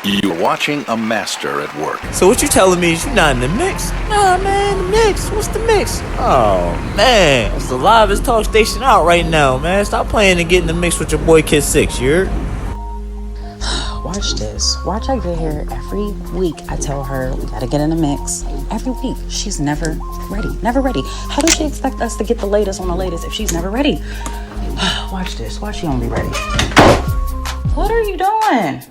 You're watching a master at work. So what you telling me is you not in the mix? Nah, man, the mix. What's the mix? Oh, man. It's the livest talk station out right now, man. Stop playing and get in the mix with your boy Kid 6, you heard? Watch this. Watch I get here every week. I tell her we gotta get in the mix. Every week. She's never ready. Never ready. How does she expect us to get the latest on the latest if she's never ready? Watch this. Watch she don't be ready. What are you doing?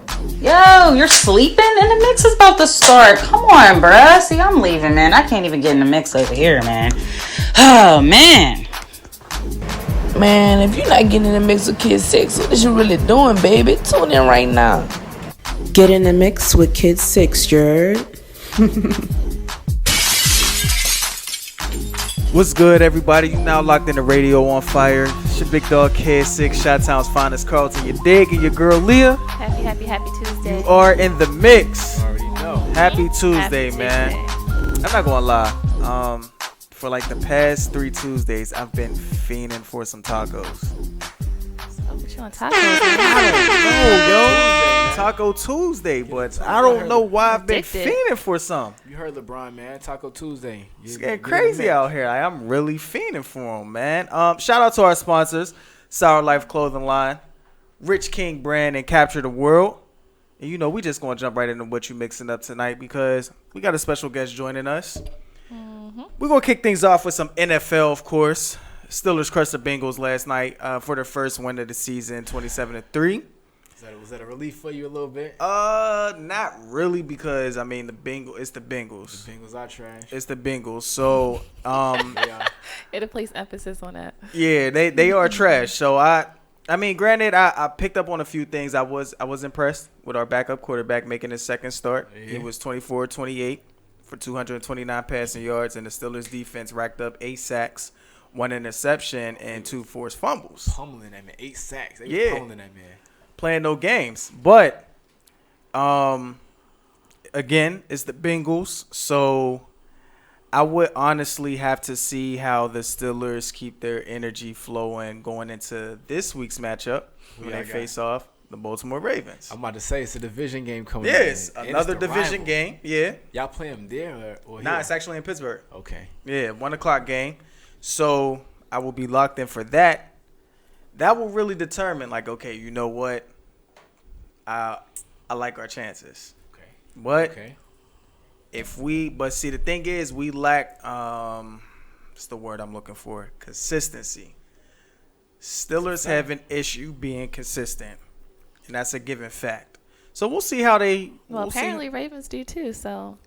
Yo, you're sleeping and the mix is about to start. Come on, bruh. See, I'm leaving, man. I can't even get in the mix over here, man. Oh, man. Man, if you're not getting in the mix with Kid 6, what is you really doing, baby? Tune in right now. Get in the mix with Kid 6, you heard? What's good, everybody? You now locked in the Radio on Fire. It's your big dog, Kid 6, Chi-Town's finest Carlton. You dig? And your girl, Leah. Happy Tuesday. You are in the mix. Already know. Happy Tuesday, Happy man. Tuesday. I'm not gonna lie. For like the past 3 Tuesdays, I've been fiending for some tacos. What you on tacos? I don't know, yo. Taco Tuesday, but I don't know why I've been fiending for some. You heard LeBron, man. Taco Tuesday. It's getting crazy out here. I'm really fiending for them, man. Shout out to our sponsors, Sour Life Clothing Line, Rich King Brand, and Capture the World. And you know, we just going to jump right into what you mixing up tonight because we got a special guest joining us. We're going to kick things off with some NFL, of course. Steelers crushed the Bengals last night for their first win of the season, 27-3. Was that a relief for you a little bit? Not really because, I mean, it's the Bengals. The Bengals are trash. It's the Bengals. So, It'll place emphasis on that. Yeah, they are trash. So, I mean, granted, I picked up on a few things. I was impressed with our backup quarterback making his second start. Yeah. He was 24-28. For 229 passing yards, and the Steelers defense racked up 8 sacks, 1 interception, and 2 forced fumbles. Pummeling that man, 8 sacks. They pummeling that man. Playing no games. But, again, it's the Bengals, so I would honestly have to see how the Steelers keep their energy flowing going into this week's matchup when they face off the Baltimore Ravens. I'm about to say it's a division game coming. Yes, another division game. Yeah. Y'all play them there or Nah, here? it's actually in Pittsburgh. Okay. Yeah, 1:00 game. So I will be locked in for that. That will really determine, like, okay, you know what? I like our chances. Okay. But but see, the thing is, we lack what's the word I'm looking for? Consistency. Steelers have an issue being consistent. And that's a given fact. So we'll see how they. Well, apparently Ravens do too. So,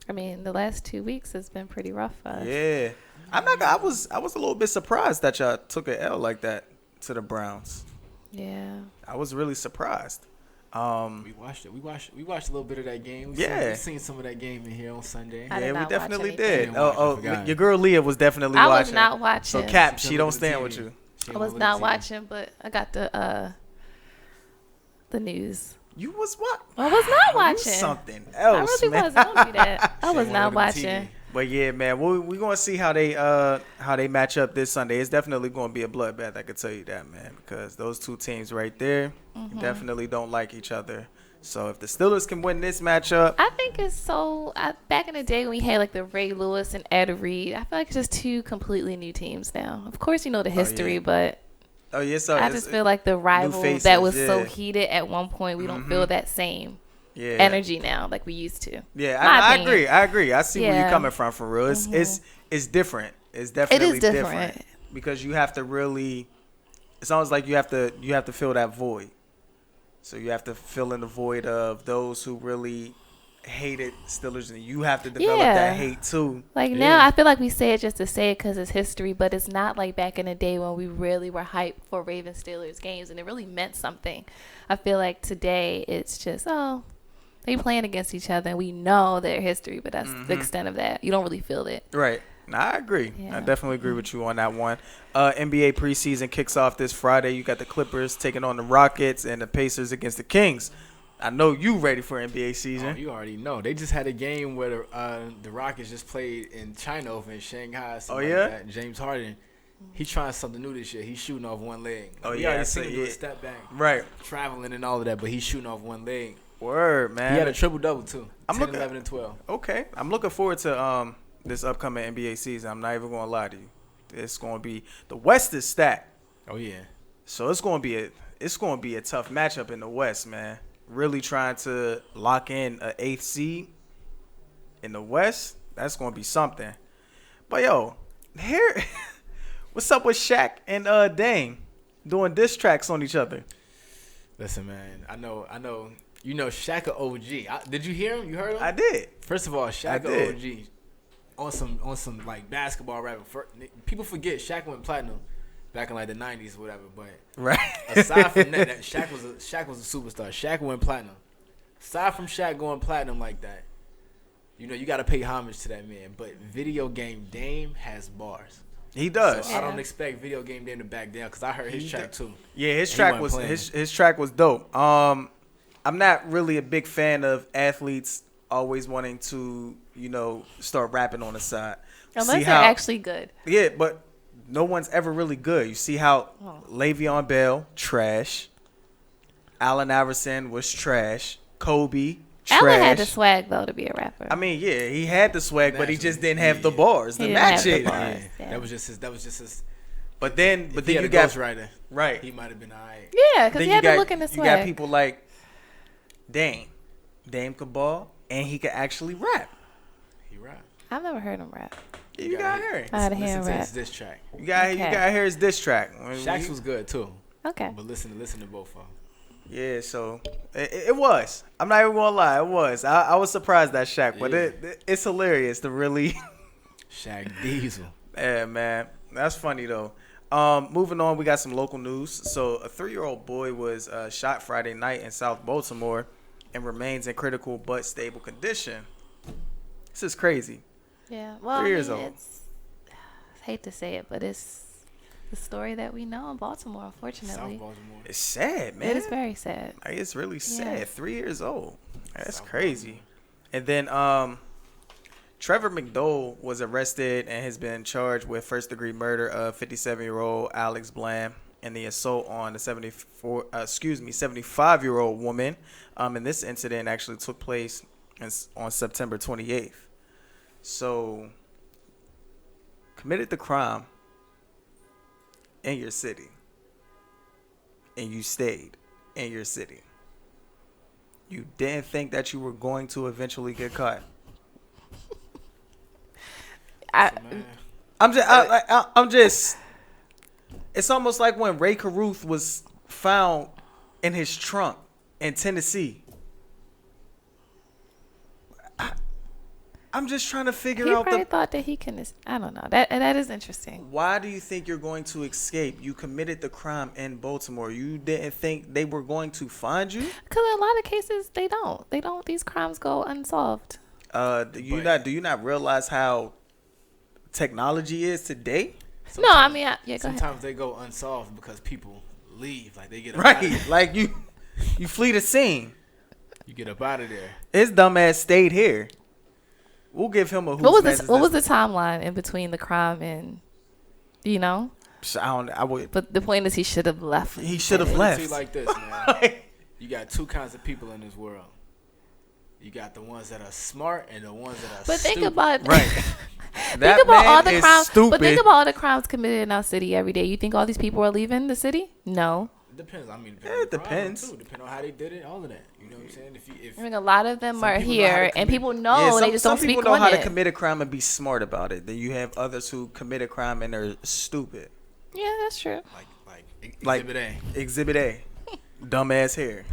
I mean, the last 2 weeks has been pretty rough for us. Yeah, I was a little bit surprised that y'all took an L like that to the Browns. Yeah, I was really surprised. We watched it. We watched a little bit of that game. We seen some of that game in here on Sunday. I did not we definitely watch did. Oh, your girl Leah was definitely watching. I was not watching. So Cap, she don't stand with you. I was not watching, but I got the news. You was what? I was not watching. Something else, I really man. wasn't gonna do that. I was not watching. But yeah, man, we're gonna see how they match up this Sunday. It's definitely gonna be a bloodbath. I can tell you that, man, because those two teams right there definitely don't like each other. So if the Steelers can win this matchup, I think it's so. Back in the day when we had like the Ray Lewis and Ed Reed, I feel like it's just 2 completely new teams now. Of course, you know the history, but. Oh yeah, so I just feel like the rival that was so heated at one point, we don't feel that same energy now like we used to. Yeah, I agree. I see where you're coming from for real. It's different. It's definitely different because you have to really. It's almost like you have to fill that void. So you have to fill in the void of those who really hated Steelers, and you have to develop that hate too. Like now, I feel like we say it just to say it because it's history, but it's not like back in the day when we really were hyped for Ravens Steelers games, and it really meant something. I feel like today it's just they playing against each other, and we know their history, but that's the extent of that. You don't really feel it. Right. No, I agree. I definitely agree with you on that one. NBA preseason kicks off this Friday. You got the Clippers taking on the Rockets and the Pacers against the Kings. I know you ready for NBA season. Oh, you already know. They just had a game where the Rockets just played in China over in Shanghai. Like that. And James Harden, he's trying something new this year. He's shooting off one leg. We already seen him do a step back. Right. Traveling and all of that, but he's shooting off one leg. Word, man. He had a triple-double, too. I'm 10, looking- 11, and 12. Okay, I'm looking forward to this upcoming NBA season. I'm not even gonna lie to you. It's gonna be the West is stacked, Oh, yeah. so it's gonna be a tough matchup in the West, man. Really trying to lock in an 8th seed in the West. That's gonna be something. But yo, here, what's up with Shaq and Dame doing diss tracks on each other? Listen, man. I know. You know Shaq a OG. Did you hear him? You heard him? I did. First of all, I Shaq a did. OG. On some like basketball rap. People forget Shaq went platinum back in like the 90s or whatever. But Right. aside from that, Shaq was a superstar. Shaq went platinum. Aside from Shaq going platinum like that, you know, you got to pay homage to that man. But video game Dame has bars. He does. So I don't expect video game Dame to back down because I heard his track too. Yeah, his And he track wasn't was playing. his track was dope. I'm not really a big fan of athletes always wanting to, you know, start rapping on the side. Unless they're actually good. Yeah, but no one's ever really good. You see how Le'Veon Bell, trash. Allen Iverson was trash. Kobe, trash. Allen had the swag though to be a rapper. I mean, yeah, he had the swag, but he just didn't have the Yeah. bars He to didn't match have the it. bars. Yeah. That was just his. But then If he had you a got ghostwriter, right. he might have been alright. Yeah, because Then he had you the got look and the you swag. got people like Dame could ball and he could actually rap. He rap. I've never heard him rap. You gotta hear it. I had to Listen hear him to rap. his diss track. You gotta hear his diss track. Shaq's was good too. Okay. But listen to both of them. Yeah, so it was. I'm not even gonna lie, it was. I was surprised at Shaq, but Yeah. it's hilarious to really. Shaq Diesel. Yeah, man, that's funny though. Moving on, we got some local news. So a 3-year-old boy was shot Friday night in South Baltimore and remains in critical but stable condition. This is crazy. Yeah. Well, 3 years old. I hate to say it, but it's the story that we know in Baltimore, South unfortunately. Baltimore. It's sad, man. It is very sad. Like, it's really sad. Yeah. 3 years old. That's South crazy. And then Trevor McDowell was arrested and has been charged with first-degree murder of 57-year-old Alex Bland and the assault on the 75-year-old woman. And this incident actually took place on September 28th. So, committed the crime in your city, and you stayed in your city. You didn't think that you were going to eventually get caught. I'm just. It's almost like when Ray Caruth was found in his trunk in Tennessee. I'm just trying to figure He out probably thought that he can. I don't know. That is interesting. why do you think you're going to escape? You committed the crime in Baltimore. You didn't think they were going to find you? Because in a lot of cases, they don't. They don't. These crimes go unsolved. Do you not realize how technology is today? No, I mean, yeah. Go ahead. Sometimes they go unsolved because people leave. Like they get up Right, out of there. like you flee the scene. You get up out of there. His dumbass stayed here. We'll give him a who's What next. was the timeline in between the crime and, you know? I would. But the point is, he should have left. He should have Put it left. to you like this, man. You got two kinds of people in this world. You got the ones that are smart and the ones that are But stupid. think about Right. think That about all man the is crimes. stupid. But think about all the crimes committed in our city every day. You think all these people are leaving the city? No. It depends. I mean, Yeah, it on the crime, depends. too. Depending on how they did it, all of that. You know what I'm saying? If I mean, a lot of them Some are people know how to here, and commit- people know Yeah, they just don't some speak people know on how it. to commit a crime and be smart about it. Then you have others who commit a crime and are stupid. Yeah, that's true. like Like Exhibit A. Exhibit A. Dumbass hair.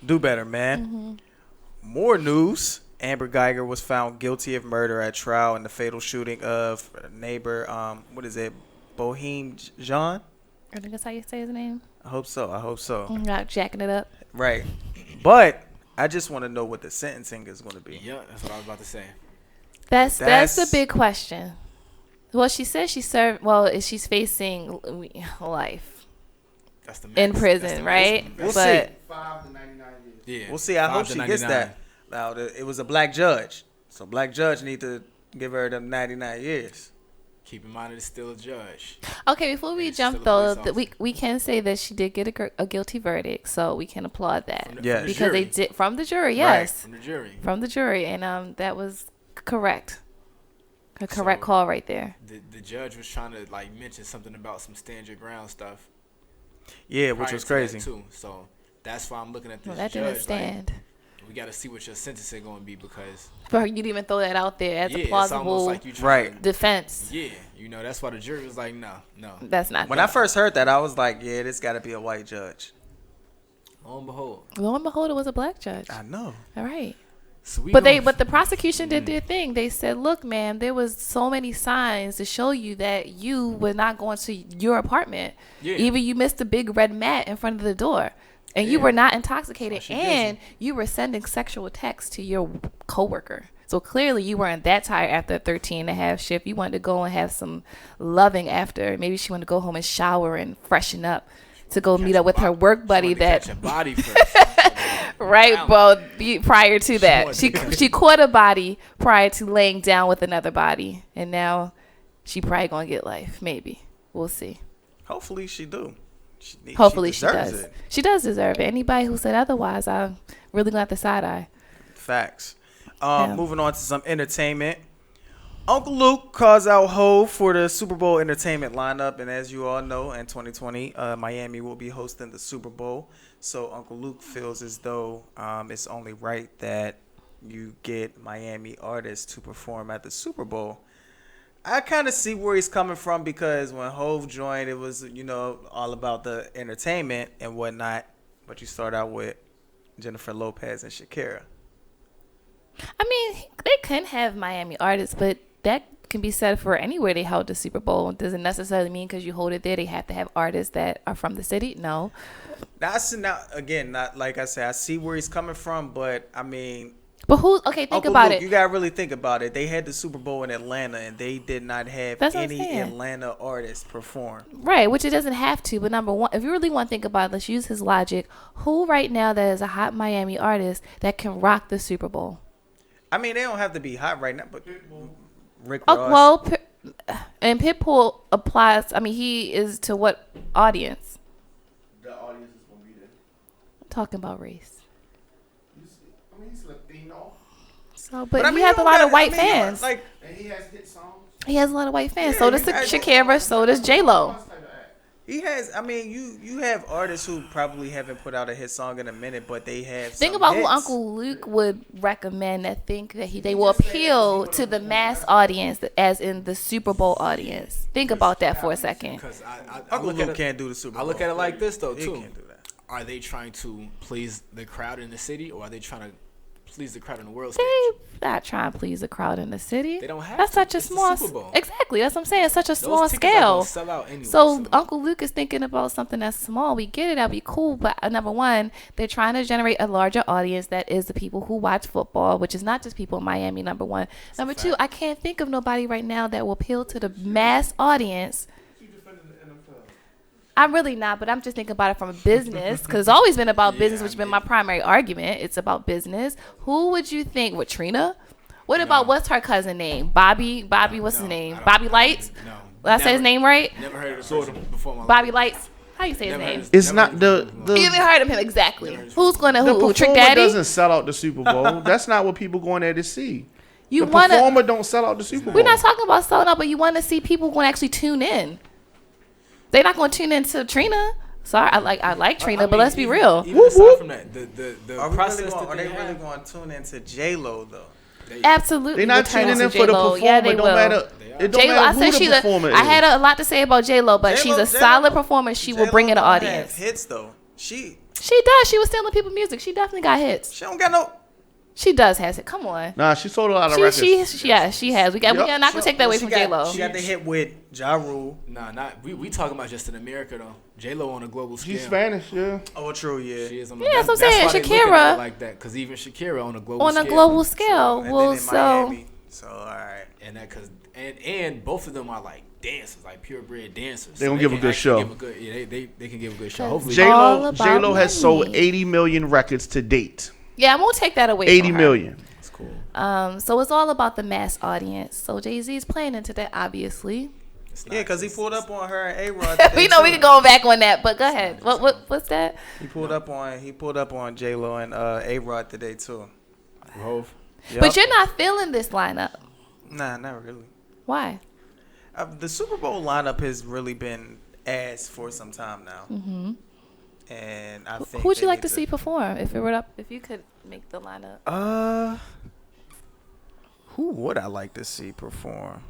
Do better, man. Mm-hmm. More news. Amber Geiger was found guilty of murder at trial in the fatal shooting of neighbor, Boheme Jean? I think that's how you say his name. I hope so. I'm not jacking it up. Right. But I just want to know what the sentencing is going to be. Yeah, that's what I was about to say. That's That's- the big question. Well, she says she served. Well, she's facing life That's the in max. prison, That's the right? maximum. We'll But see. 5 to 99 years. Yeah. We'll see. I 5 hope to she gets 99. that. Now, it was a black judge. So black judge need to give her them 99 years. Keep in mind it's still a judge. Okay, before we It's jump still a though, police we can say that she did get a guilty verdict, so we can applaud that. Yes. Because they did from the jury, yes, From the jury. from the jury, and that was correct. A correct call right there. The judge was trying to like mention something about some stand your ground stuff. Yeah, which prior was to that, crazy. too. So that's why I'm looking at this Well, that judge. didn't stand. Like, we got to see what your sentencing going to be because But you didn't even throw that out there as a it's plausible almost like you trying to, defense. Yeah, that's why the jury was like, no. That's not. When I first heard that, I was like, yeah, this got to be a white judge. Lo and behold. Lo and behold, it was a black judge. I know. All right. So But the prosecution did their thing. They said, "Look, ma'am, there was so many signs to show you that you were not going to your apartment. Yeah. Even you missed the big red mat in front of the door, and you were not intoxicated, and you were sending sexual texts to your coworker. So clearly, you weren't that tired after a 13-and-a-half shift. You wanted to go and have some loving after. Maybe she wanted to go home and shower and freshen up to go meet up with her work buddy that." catch a body first. Right, well, prior to that, she caught a body prior to laying down with another body, and now she probably gonna get life. Maybe we'll see. Hopefully she do. Hopefully she deserves does. it. She does deserve it. Anybody who said otherwise, I'm really gonna have to side eye. Facts. Yeah. Moving on to some entertainment. Uncle Luke calls out Hov for the Super Bowl entertainment lineup, and as you all know, in 2020, Miami will be hosting the Super Bowl. So Uncle Luke feels as though it's only right that you get Miami artists to perform at the Super Bowl. I kind of see where he's coming from because when Hov joined, it was, all about the entertainment and whatnot. But you start out with Jennifer Lopez and Shakira. I mean, they can have Miami artists, but that can be said for anywhere they held the Super Bowl. It doesn't necessarily mean because you hold it there, they have to have artists that are from the city. No. Not like I said, I see where he's coming from, but I mean, But think Uncle about Luke, it. you gotta really think about it. They had the Super Bowl in Atlanta, and they did not have That's what I'm any saying. Atlanta artists perform. Right, which it doesn't have to. But number one, if you really want to think about it, let's use his logic. Who right now that is a hot Miami artist that can rock the Super Bowl? I mean, they don't have to be hot right now, but Rick Ross. Well, and Pitbull applies. I mean, he is to what audience? The audience is gonna be there. I'm talking about race. He's Latino. So, but I he mean, has you a lot don't of white gotta- I mean, fans. Like, And he has hit songs. He has a lot of white fans. Yeah, So does he has- Shakira. So does J-Lo. he has. I mean, you have artists who probably haven't put out a hit song in a minute, but they have. Think some about hits. who Uncle Luke would recommend that think that they will appeal to the mass audience, as in the Super Bowl audience. Think about that for a second. Because I Uncle look Luke at it, can't do the Super Bowl. I look at it like this though He too. can't do that. Are they trying to please the crowd in the city, or are they trying to please the crowd in the world They stage? not trying to please the crowd in the city. They don't have That's to. such a It's the small. Super Bowl. Exactly. That's what I'm saying. It's such a small Those tickets are gonna scale. sell out anyway, So Uncle Luke is thinking about something that's small. We get it. That'd be cool. But number one, they're trying to generate a larger audience that is the people who watch football, which is not just people in Miami. Number one. Number two, I can't think of nobody right now that will appeal to the mass audience. I'm really not, but I'm just thinking about it from a business, because it's always been about business, which has been my primary argument. It's about business. Who would you think? With Trina? What about, what's her cousin name? Bobby, what's his name? Bobby Lights? No. Did I say his name right? Never heard of the person before. My Bobby Lights. How you say his Never name? heard of- It's never not heard the of You haven't heard of him exactly. Who's going to the who? Trick performer Daddy? doesn't sell out the Super Bowl. That's not what people going there to see. You The want performer to? don't sell out the Super Bowl. We're not talking about selling out, but you want to see people going to actually tune in. They're not going to tune in to Trina. Sorry, I like Trina, but let's be real. Even aside from that, the Are process are they that really have, going to tune into J-Lo though? Absolutely. They're not Return tuning to in for the J-Lo. performer. Yeah, they It don't will. matter. It don't J-Lo, matter I who said the she's performer is. I had a lot to say about J-Lo, but she's a solid performer. She will bring in an J-Lo don't audience. have hits though. She does. She was stealing people's music. She definitely got hits. don't got no. She does has it. Come on. Nah, she sold a lot of records. She has. We not gonna take that away from J-Lo. She got the hit with Ja Rule. Nah, not we talking about just in America though. J-Lo on a global scale. She's Spanish, yeah. Oh, true, yeah. She is on Yeah, that's what I'm saying. why they look at Shakira- it like that, because even Shakira on a global On scale. a global scale. And Well, then in so Miami. So all right. And that and both of them are like dancers, like purebred dancers. They gonna give a good show. They can give a good show. Hopefully, All J-Lo about has sold money. 80 million records to date. yeah, I'm gonna take that away. 80 from her. million. it's cool. So it's all about the mass audience. So Jay-Z's playing into that, obviously. Yeah, because he pulled up on her and A-Rod. We know we can go back on that, but go ahead. What's that? He pulled up on J-Lo and A-Rod today too. Hove. Yep. But you're not feeling this lineup. Nah, not really. Why? The Super Bowl lineup has really been ass for some time now. Mm-hmm. And I think who would you like to see perform if you could make the lineup? Who would I like to see perform?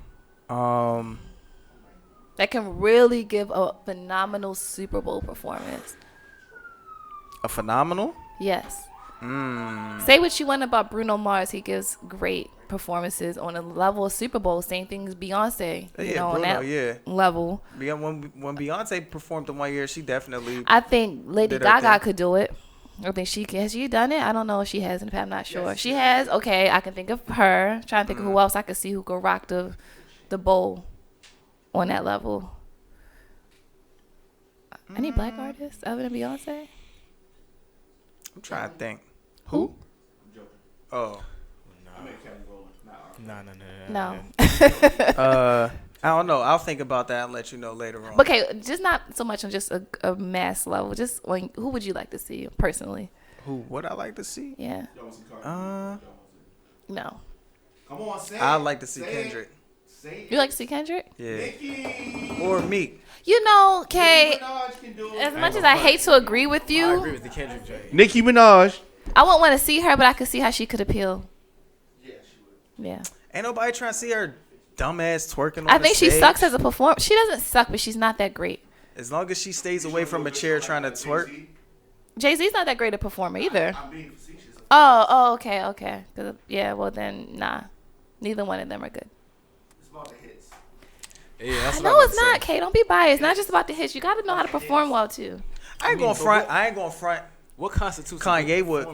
That can really give a phenomenal Super Bowl performance. A phenomenal? Yes. Say what you want about Bruno Mars. He gives great performances on a level of Super Bowl. Same thing as Beyonce. On that level. When Beyonce performed the 1 year, she definitely. I think Lady Gaga could do it. I think she can. Has she done it? I don't know if she has. I'm not sure. Yes, she has. Okay, I can think of her. Trying to think of who else I could see who could rock the bowl on that level. Any black artists other than Beyonce? I'm trying to think. Who? Oh. No. I don't know. I'll think about that and let you know later on. Okay, just not so much on just a mass level. Just who would you like to see personally? Who would I like to see? Yeah. No. Come on, say I'd like to see Kendrick. You like to see Kendrick? Yeah. Nicki. Or Meek. You know, Kay, as much as I hate to agree with you, I agree with the Kendrick J. Nicki Minaj. I won't want to see her, but I could see how she could appeal. Yeah, she would. Yeah. Ain't nobody trying to see her dumbass twerking on I think the stage. she sucks as a performer. She doesn't suck, but she's not that great. As long as she stays away from a chair trying to twerk. Jay-Z's not that great a performer either. I'm being facetious. Okay. Yeah, well then, nah. Neither one of them are good. It's about the hits. Yeah, that's what No, I'm it's saying. not, Kay. Don't be biased. Not just about the hits. You got to know how to perform well, too. I ain't going front. What constitutes Kanye would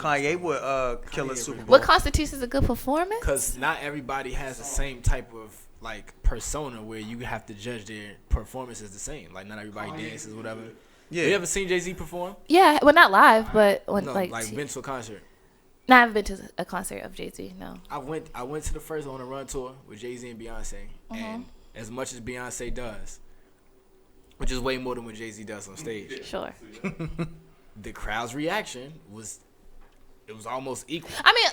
kill a Super Bowl. What constitutes as a good performance? Because not everybody has the same type of like persona where you have to judge their performances the same. Like not everybody dances, whatever. Yeah. You ever seen Jay-Z perform? Yeah, well, not live, but on No, like been to a concert. No, I haven't been to a concert of Jay-Z. No. I went to the first On the Run tour with Jay-Z and Beyonce, and as much as Beyonce does, which is way more than what Jay-Z does on stage, Sure. the crowd's reaction was almost equal. I mean,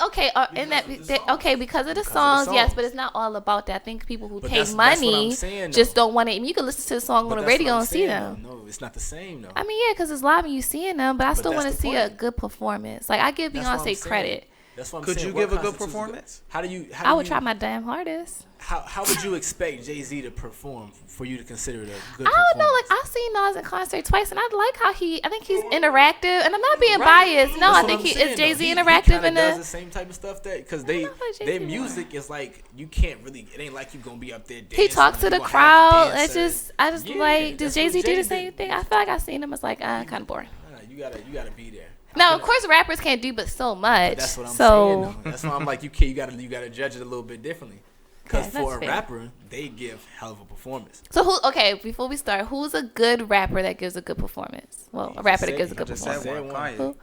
okay, because of the songs, yes, but it's not all about that. I think people who pay that's what money I'm saying, just don't want it. And you can listen to the song on the radio and see them. No, it's not the same though. I mean, yeah, because it's live and you seeing them, but I still want to that's the see a point. good performance. Like I give That's what I'm Beyonce saying. credit. That's what I'm Could saying. you What give a good constitutes performance? How do you? I would try my damn hardest. How would you expect Jay-Z to perform for you to consider it a good I don't know. performance? Like I've seen Nas in concert twice, and I like how I think he's interactive, and I'm not being biased. No, I think he is Jay-Z interactive in in does the. the same type of stuff because I they don't know if their Jay-Z music is like you can't really. It ain't like you gonna be up there dancing. He talks to and the you gonna have crowd. dancers. I just Yeah, like. Does that's what Jay-Z do Jay the same did. thing? I feel like I've seen him. It's like kind of boring. Nah, you gotta be there. No, of course rappers can't do but so much. But that's what I'm saying. so Though. That's why I'm like you gotta judge it a little bit differently. Because Yeah, for that's a fair. rapper, they give hell of a performance. So who? Okay, before we start, who's a good rapper that gives a good performance? Well, a rapper that gives a good Just performance. said one, Kanye. Who?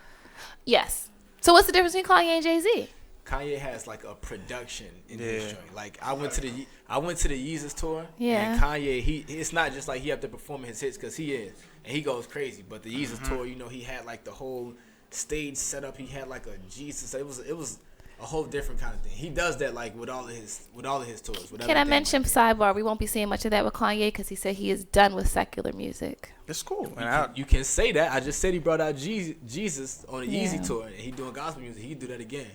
Yes. So what's the difference between Kanye and Jay-Z? Kanye has like a production in Yeah. his joint. Like I went to the Yeezus tour. Yeah. And Kanye, it's not just like he up there performing his hits because he is, and he goes crazy. But the Yeezus tour, he had like the whole stage set up. He had like a Jesus. It was a whole different kind of thing. He does that like with all of his tours. Can I mention sidebar? We won't be seeing much of that with Kanye because he said he is done with secular music. It's cool. You can say that. I just said he brought out Jesus on a Yeah. Yeezy tour, and he doing gospel music. He can do that again.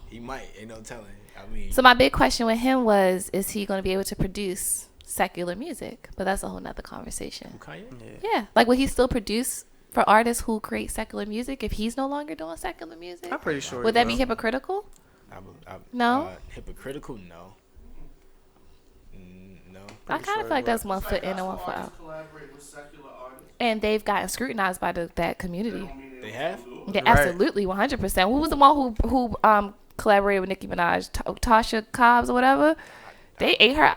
He might. Ain't no telling. I mean, So my big question with him was, is he going to be able to produce secular music? But that's a whole nother conversation. Kanye. Yeah. Like, will he still produce for artists who create secular music if he's no longer doing secular music? I'm pretty sure. Would that be hypocritical? No? Hypocritical? No. No. I kind of feel like that's one foot in and one foot out. And they've gotten scrutinized by that community. They have? Yeah, absolutely, 100%. Who was the one who collaborated with Nicki Minaj? Tasha Cobbs or whatever? They ate her.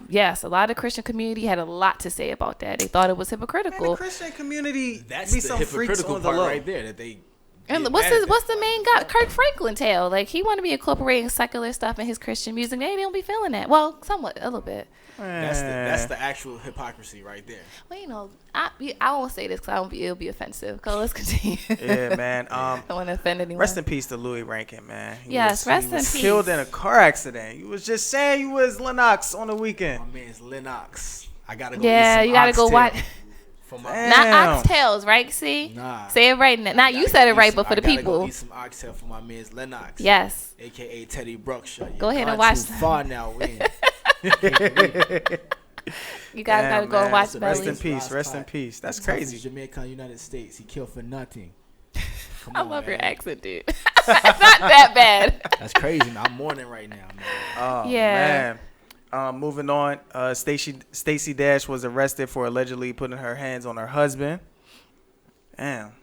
Yes, a lot of the Christian community had a lot to say about that. They thought it was hypocritical. Man, the Christian community That's be the some freaks hypocritical on the part low. right there. That they And what's the main guy? Kirk Franklin tale. Like, he want to be incorporating secular stuff in his Christian music. They don't be feeling that. Well, somewhat, a little bit. That's the actual hypocrisy right there. Well, I won't say this because it'll be offensive. So let's continue. Yeah, man. I don't want to offend anyone. Rest in peace to Louis Rankin, man. He rest in peace. Killed in a car accident. You was just saying you was Lennox on the weekend. My man's Lennox. I gotta go. Yeah, you gotta go watch. Not oxtails, right? See, nah. Say it right now. Not you said it right, but for the people. Go eat some oxtail for my man's Lennox. Yes. AKA Teddy Bruckshire. Go ahead and watch. Too far now. You gotta go and watch Belly. Rest in peace. Rest in peace. That's crazy. Jamaican United States. He killed for nothing. I love your accent, dude. It's not that bad. That's crazy. Man. I'm mourning right now, man. Oh man. Moving on, Stacey Dash was arrested for allegedly putting her hands on her husband. Damn.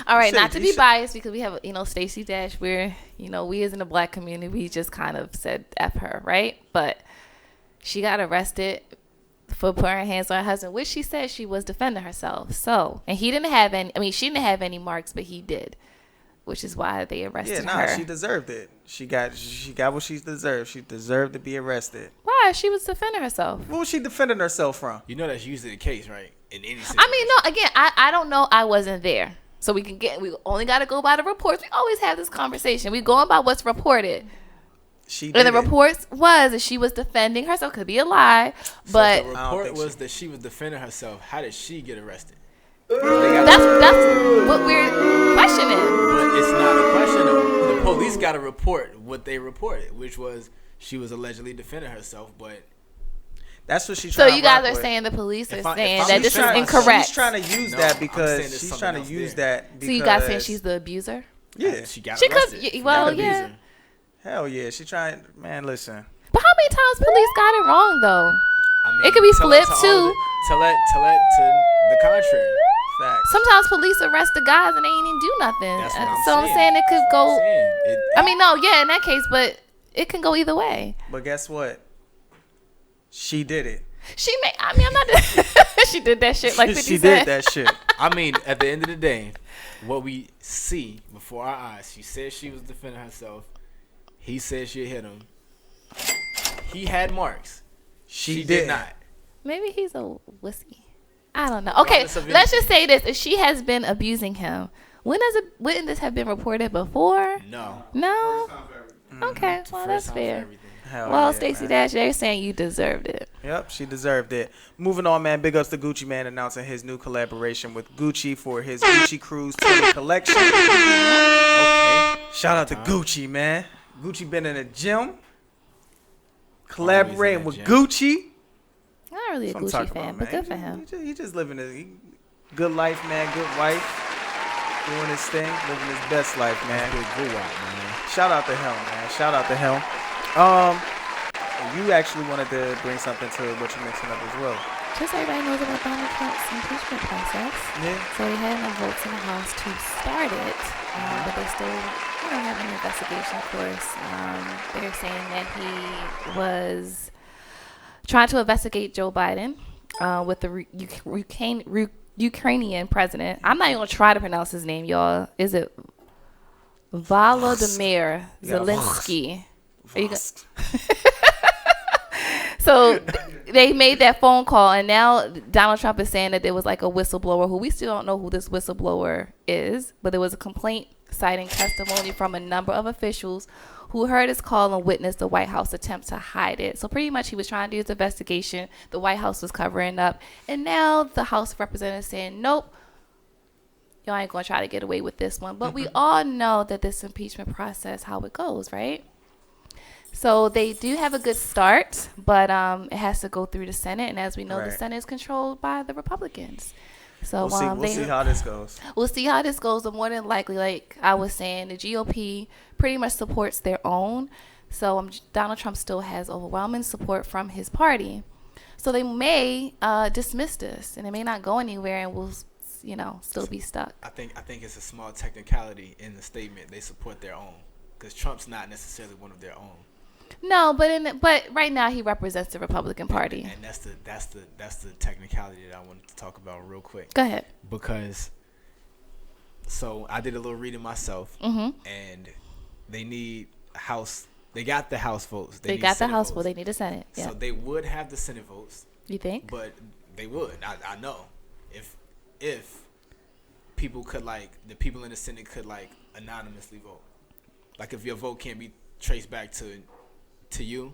All right, not to be biased because we have, Stacey Dash. We're, we as in the black community, we just kind of said F her, right? But she got arrested for putting her hands on her husband, which she said she was defending herself. So, and he didn't have any. She didn't have any marks, but he did. Which is why they arrested her. Yeah, she deserved it. She got what she deserved. She deserved to be arrested. Why? She was defending herself. What was she defending herself from? You know that's usually the case, right? In any situation. I mean, no. Again, I don't know. I wasn't there, so we only got to go by the reports. We always have this conversation. We going by what's reported. And the reports was that she was defending herself. Could be a lie, but the report was that she was defending herself. How did she get arrested? That's what we're questioning. But it's not a question. The police got to report what they reported, which was she was allegedly defending herself. But that's what she's. So you guys are saying the police are saying that this is incorrect. She's trying to use that because she's trying to use that. So you guys saying she's the abuser? Yeah, she got arrested. Yeah. Hell yeah, she trying. Man, listen. But how many times police got it wrong though? I mean, it could be flipped too. Tell it to the contrary. Facts. Sometimes police arrest the guys and they ain't even do nothing. That's what I'm saying it could go. In that case, but it can go either way. But guess what? She did it. I'm not. She did that shit like 50 She Cent. did that shit. I mean, at the end of the day, what we see before our eyes, she said she was defending herself. He said she hit him. He had marks. She did not. Maybe he's a wussy. I don't know. Okay, let's just say this: if she has been abusing him, wouldn't this have been reported before? No. Okay, well that's fair. Yeah, Stacey Dash, they're saying you deserved it. Yep, she deserved it. Moving on, man. Big ups to Gucci Man announcing his new collaboration with Gucci for his Gucci Cruise 20 collection. Okay. Shout out to Gucci, man. Gucci been in the gym, collaborating with Gucci. I'm not really a Gucci fan, but good for him. He just living a good life, man. Good wife, doing his thing, living his best life, man. Good wife, man. Shout out to him, man. Shout out to him. You actually wanted to bring something to what you're mixing up as well. Just so everybody knows about Donald Trump's impeachment process. Yeah. So they had enough votes in the House to start it, but they still have an investigation, of course. They're saying that he was trying to investigate Joe Biden with the Ukrainian president. I'm not even going to try to pronounce his name, y'all. Is it Volodymyr Zelensky? So they made that phone call, and now Donald Trump is saying that there was like a whistleblower who we still don't know who this whistleblower is, but there was a complaint citing testimony from a number of officials who heard his call and witnessed the White House attempt to hide it. So pretty much he was trying to do his investigation. The White House was covering up, and now the House of Representatives saying, nope, y'all ain't gonna try to get away with this one. But we all know that this impeachment process, how it goes, right? So they do have a good start, but it has to go through the Senate, and as we know, the Senate is controlled by the Republicans. So we'll see how this goes. We'll see how this goes. But more than likely, like I was saying, the GOP pretty much supports their own. So Donald Trump still has overwhelming support from his party. So they may dismiss this, and it may not go anywhere, and we'll still be stuck. I think it's a small technicality in the statement. They support their own because Trump's not necessarily one of their own. No, but right now he represents the Republican Party, and that's the technicality that I wanted to talk about real quick. Go ahead. Because So I did a little reading myself, and they need House. They got the House votes. They got the House vote. They need the Senate. Yeah. So they would have the Senate votes. You think? But they would. I know. If people could, like, the people in the Senate could, like, anonymously vote. Like, if your vote can't be traced back to you,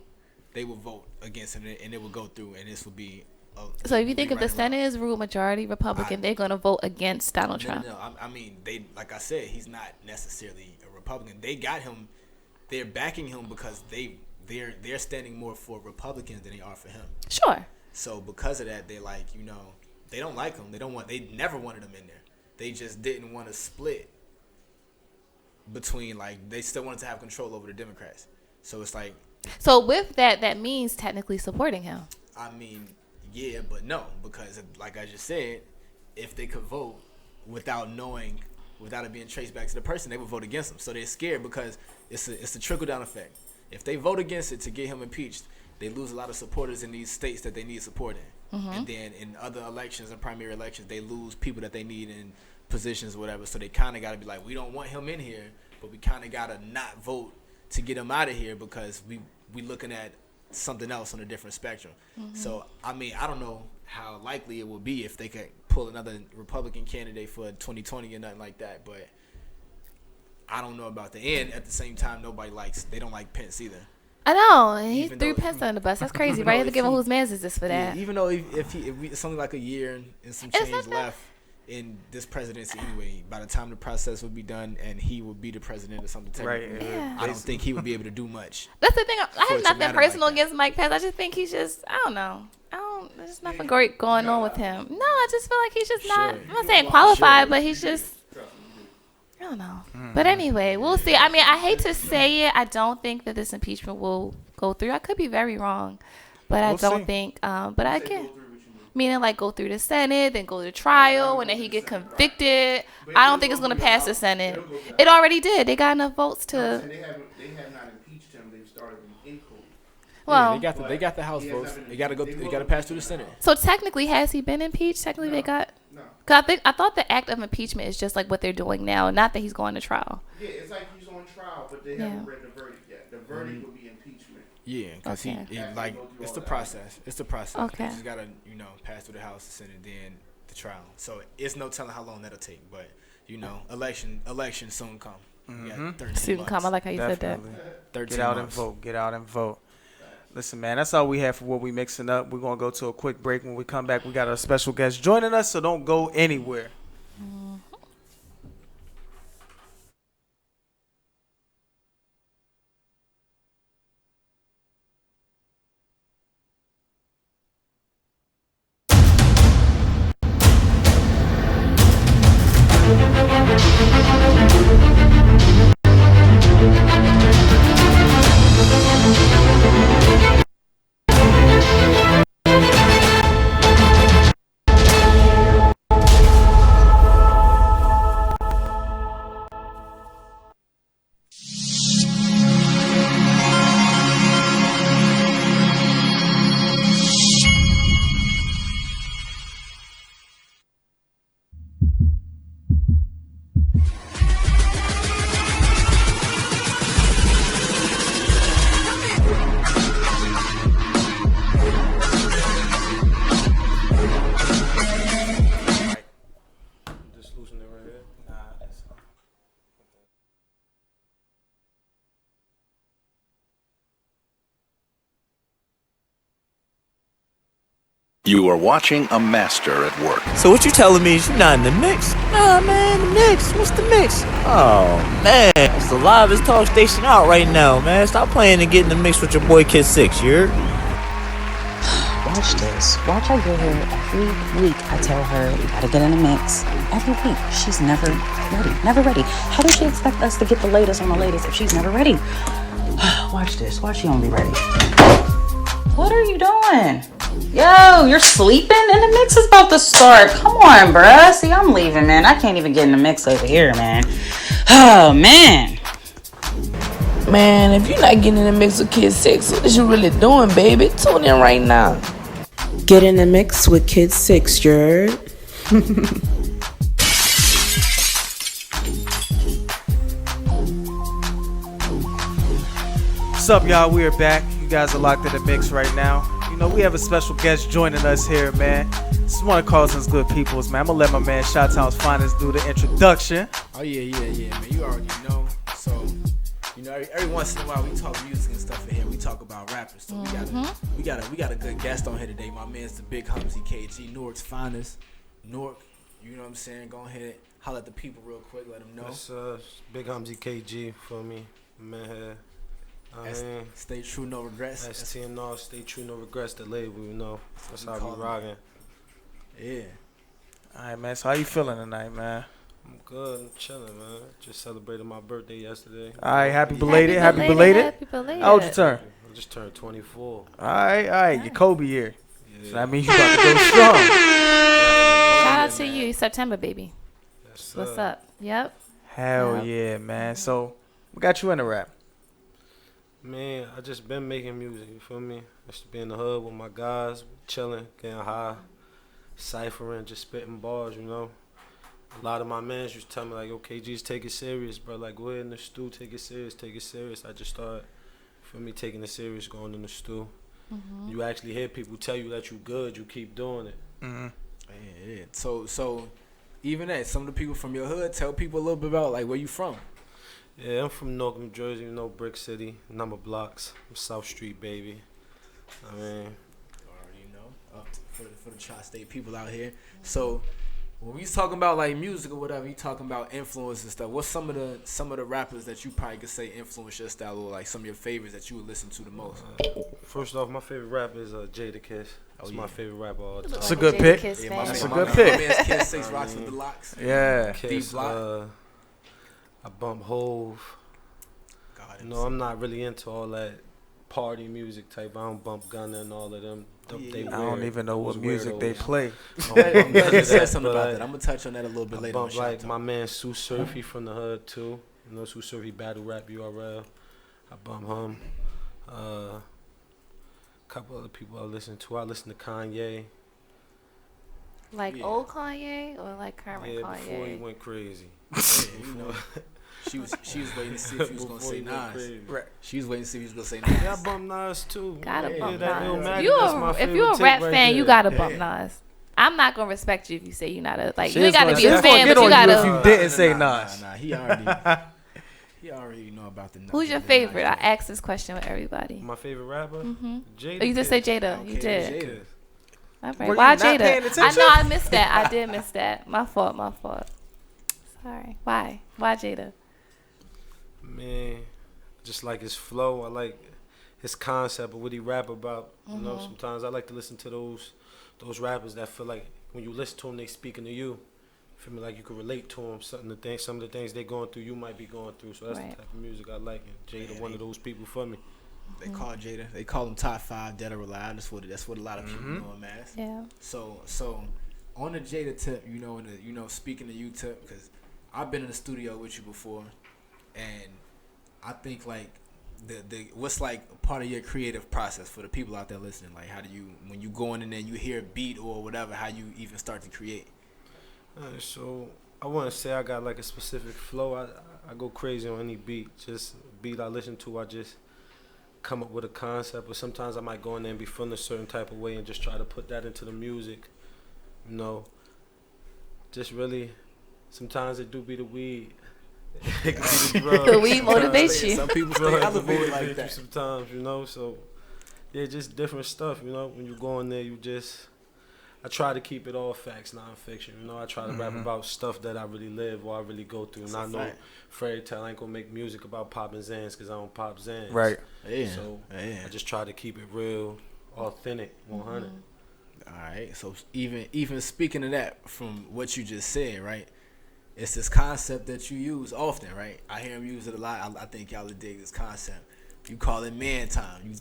they will vote against it, and it will go through, and this will be. So if you think if the Senate is ruled majority Republican, they're going to vote against Donald Trump. No. I mean, they, like I said, he's not necessarily a Republican. They got him. They're backing him because they're standing more for Republicans than they are for him. Sure. So because of that, they're like, they don't like him. They never wanted him in there. They just didn't want to split between, like, they still wanted to have control over the Democrats. So it's like. So with that means technically supporting him. I mean, yeah, but no, because like I just said, if they could vote without it being traced back to the person, they would vote against him. So they're scared because it's a trickle down effect. If they vote against it to get him impeached, they lose a lot of supporters in these states that they need support in. And then in other elections and primary elections, they lose people that they need in positions or whatever. So they kind of got to be like, we don't want him in here, but we kind of got to not vote to get him out of here because we looking at something else on a different spectrum. So, I mean, I don't know how likely it would be if they could pull another Republican candidate for 2020 or nothing like that, but I don't know about the end. At the same time, they don't like Pence either. I know, and he threw Pence on the bus. That's crazy, right? You have to give him whose man's is this for that. Yeah, even though if it's only like a year and some change left in this presidency anyway, by the time the process would be done and he would be the president or something, right? Yeah. I don't think he would be able to do much. That's the thing. I have nothing personal against Mike Pence. I just think he's just, I don't know. There's nothing great going on with him. No, I just feel like he's just not, I'm not saying qualified, but he's just, I don't know. But anyway, we'll see. I mean, I hate to say it. I don't think that this impeachment will go through. I could be very wrong, but I don't think, but I can. Meaning, like, go through the Senate, then go to trial, and then he get convicted. I don't think it's going to pass the Senate. It already did. They got enough votes to. They have not impeached him. They've started an inquiry. Well, yeah, they got the House votes. They got to go. They got to pass through the Senate. So technically, has he been impeached? Technically, they got. No. Cause I thought the act of impeachment is just like what they're doing now, not that he's going to trial. Yeah, it's like he's on trial, but they haven't read the verdict yet. The verdict would be impeachment. Yeah, because it's the process. It's the process. Okay. You just gotta, pass through the House, the Senate, then the trial. So it's no telling how long that'll take. But election soon come. Soon come. I like how you said that. 13 Get out months. and vote. Get out and vote. Listen, man, that's all we have for what we mixing up. We're gonna go to a quick break. When we come back, we got our special guest joining us, so don't go anywhere. You are watching a master at work. So what you telling me is you not in the mix? Nah, man, the mix. What's the mix? Oh, man. It's the livest talk station out right now, man. Stop playing and get in the mix with your boy Kid 6, you heard? Watch this. Watch I get here every week. I tell her we gotta get in the mix. Every week. She's never ready. Never ready. How does she expect us to get the latest on the latest if she's never ready? Watch this. Watch she don't be ready. What are you doing? Yo, you're sleeping? And the mix is about to start. Come on, bruh. See, I'm leaving, man. I can't even get in the mix over here, man. Oh, man. Man, if you're not getting in the mix with Kid 6, what is you really doing, baby? Tune in right now. Get in the mix with Kid 6, you heard? What's up, y'all? We are back. You guys are locked in the mix right now. You know, we have a special guest joining us here, man. This is one of Carlson's good peoples, man. I'm gonna let my man Chi-Town's finest do the introduction. Oh yeah, man. You already know. So, you know, every once in a while we talk music and stuff in here. We talk about rappers. So we got a good guest on here today. My man's the Big Humsy KG, Newark's finest. Newark, you know what I'm saying? Go ahead, holler at the people real quick. Let them know. It's Big Humsy KG for me, man. Here. Stay true, no regrets. STNR, stay true, no regrets. The label, you know. That's how we rocking. Yeah. All right, man. So how you feeling tonight, man? I'm good. I'm chilling, man. Just celebrated my birthday yesterday. All right, happy belated. Happy belated. How old you turn? I just turned 24. All right. You're Kobe here. Yeah. So that means you about to go strong. Shout out to you, September baby. Yes, What's up? Yep. Hell yeah, man. So what got you into rap? Man, I just been making music, you feel me? I used to be in the hood with my guys, chilling, getting high, ciphering, just spitting bars, you know? A lot of my mans used to tell me, like, yo, KGs, take it serious, bro. Like, go ahead in the stew, take it serious. I just started, for me, taking it serious, going in the stew. Mm-hmm. You actually hear people tell you that you good, you keep doing it. Mm-hmm. Yeah. So, even that, some of the people from your hood, tell people a little bit about, like, where you from. Yeah, I'm from Newark, New Jersey, you know, Brick City, number blocks. I'm South Street, baby. I mean, you already know, up for the tri-state people out here. So, when we talking about like music or whatever, you talking about influence and stuff. What's some of the rappers that you probably could say influence your style, or like some of your favorites that you would listen to the most? First off, my favorite rapper is Jadakiss. That's my favorite rapper all the time. That's a good pick. That's a good pick. My man's Kid 6 rocks with the locks. Yeah. Kiss, I bump Hove. You know, I'm not really into all that party music type. I don't bump Gunna and all of them. I don't even know what music they play. You said something about that. I'm gonna touch on that a little bit later. I bump like my man Sue Surfy from the hood too. You know, Sue Surfy battle rap URL. I bump him. A couple other people I listen to. I listen to Kanye. Like old Kanye or like current Kanye? Yeah, before he went crazy. You know, she was waiting to see if he was gonna say Nas. Right. She was waiting to see if he was gonna say Nas. Yeah, I bump Nas too. Gotta bump Nas. If you're a rap fan, you gotta bump Nas. I'm not gonna respect you if you say you're not a you ain't gotta be a fan, but you gotta. If you didn't say Nas, nah, he already know about the. Who's your favorite? I asked this question with everybody. My favorite rapper? Jada. Oh, you just say Jada. Okay, you did. Jada. All right. Why Jada? I know I missed that. I did miss that. My fault. Sorry. Why Jada? Man, just like his flow. I like his concept of what he rap about. You know, sometimes I like to listen to those rappers that feel like when you listen to them, they speaking to you. Feel me, like you can relate to them. Some of the things they going through, you might be going through. So that's the type of music I like. And Jada, one of those people for me. They call Jada. They call him top 5 dead or alive. That's what a lot of people know him as. Yeah. So on the Jada tip, speaking to you tip, because I've been in the studio with you before, and I think like the what's like part of your creative process for the people out there listening. Like, how do you, when you go in and then you hear a beat or whatever, how you even start to create? So I want to say I got like a specific flow. I go crazy on any beat. Just beat I listen to, I just come up with a concept. Or sometimes I might go in there and be feeling a certain type of way and just try to put that into the music. You know, just really, sometimes it do be the weed. It could be the drugs. The weed motivates you. Some people stay elevated like that. Sometimes, you know, so yeah, just different stuff, you know. When you go in there, I try to keep it all facts, non-fiction. You know, I try to rap about stuff that I really live or I really go through. And I know fairy tale ain't gonna make music about popping Zans because I don't pop Zans. Right. Yeah. So I just try to keep it real, authentic, 100. All right. So even speaking of that, from what you just said, right? It's this concept that you use often, right? I hear him use it a lot. I think y'all would dig this concept. You call it man time.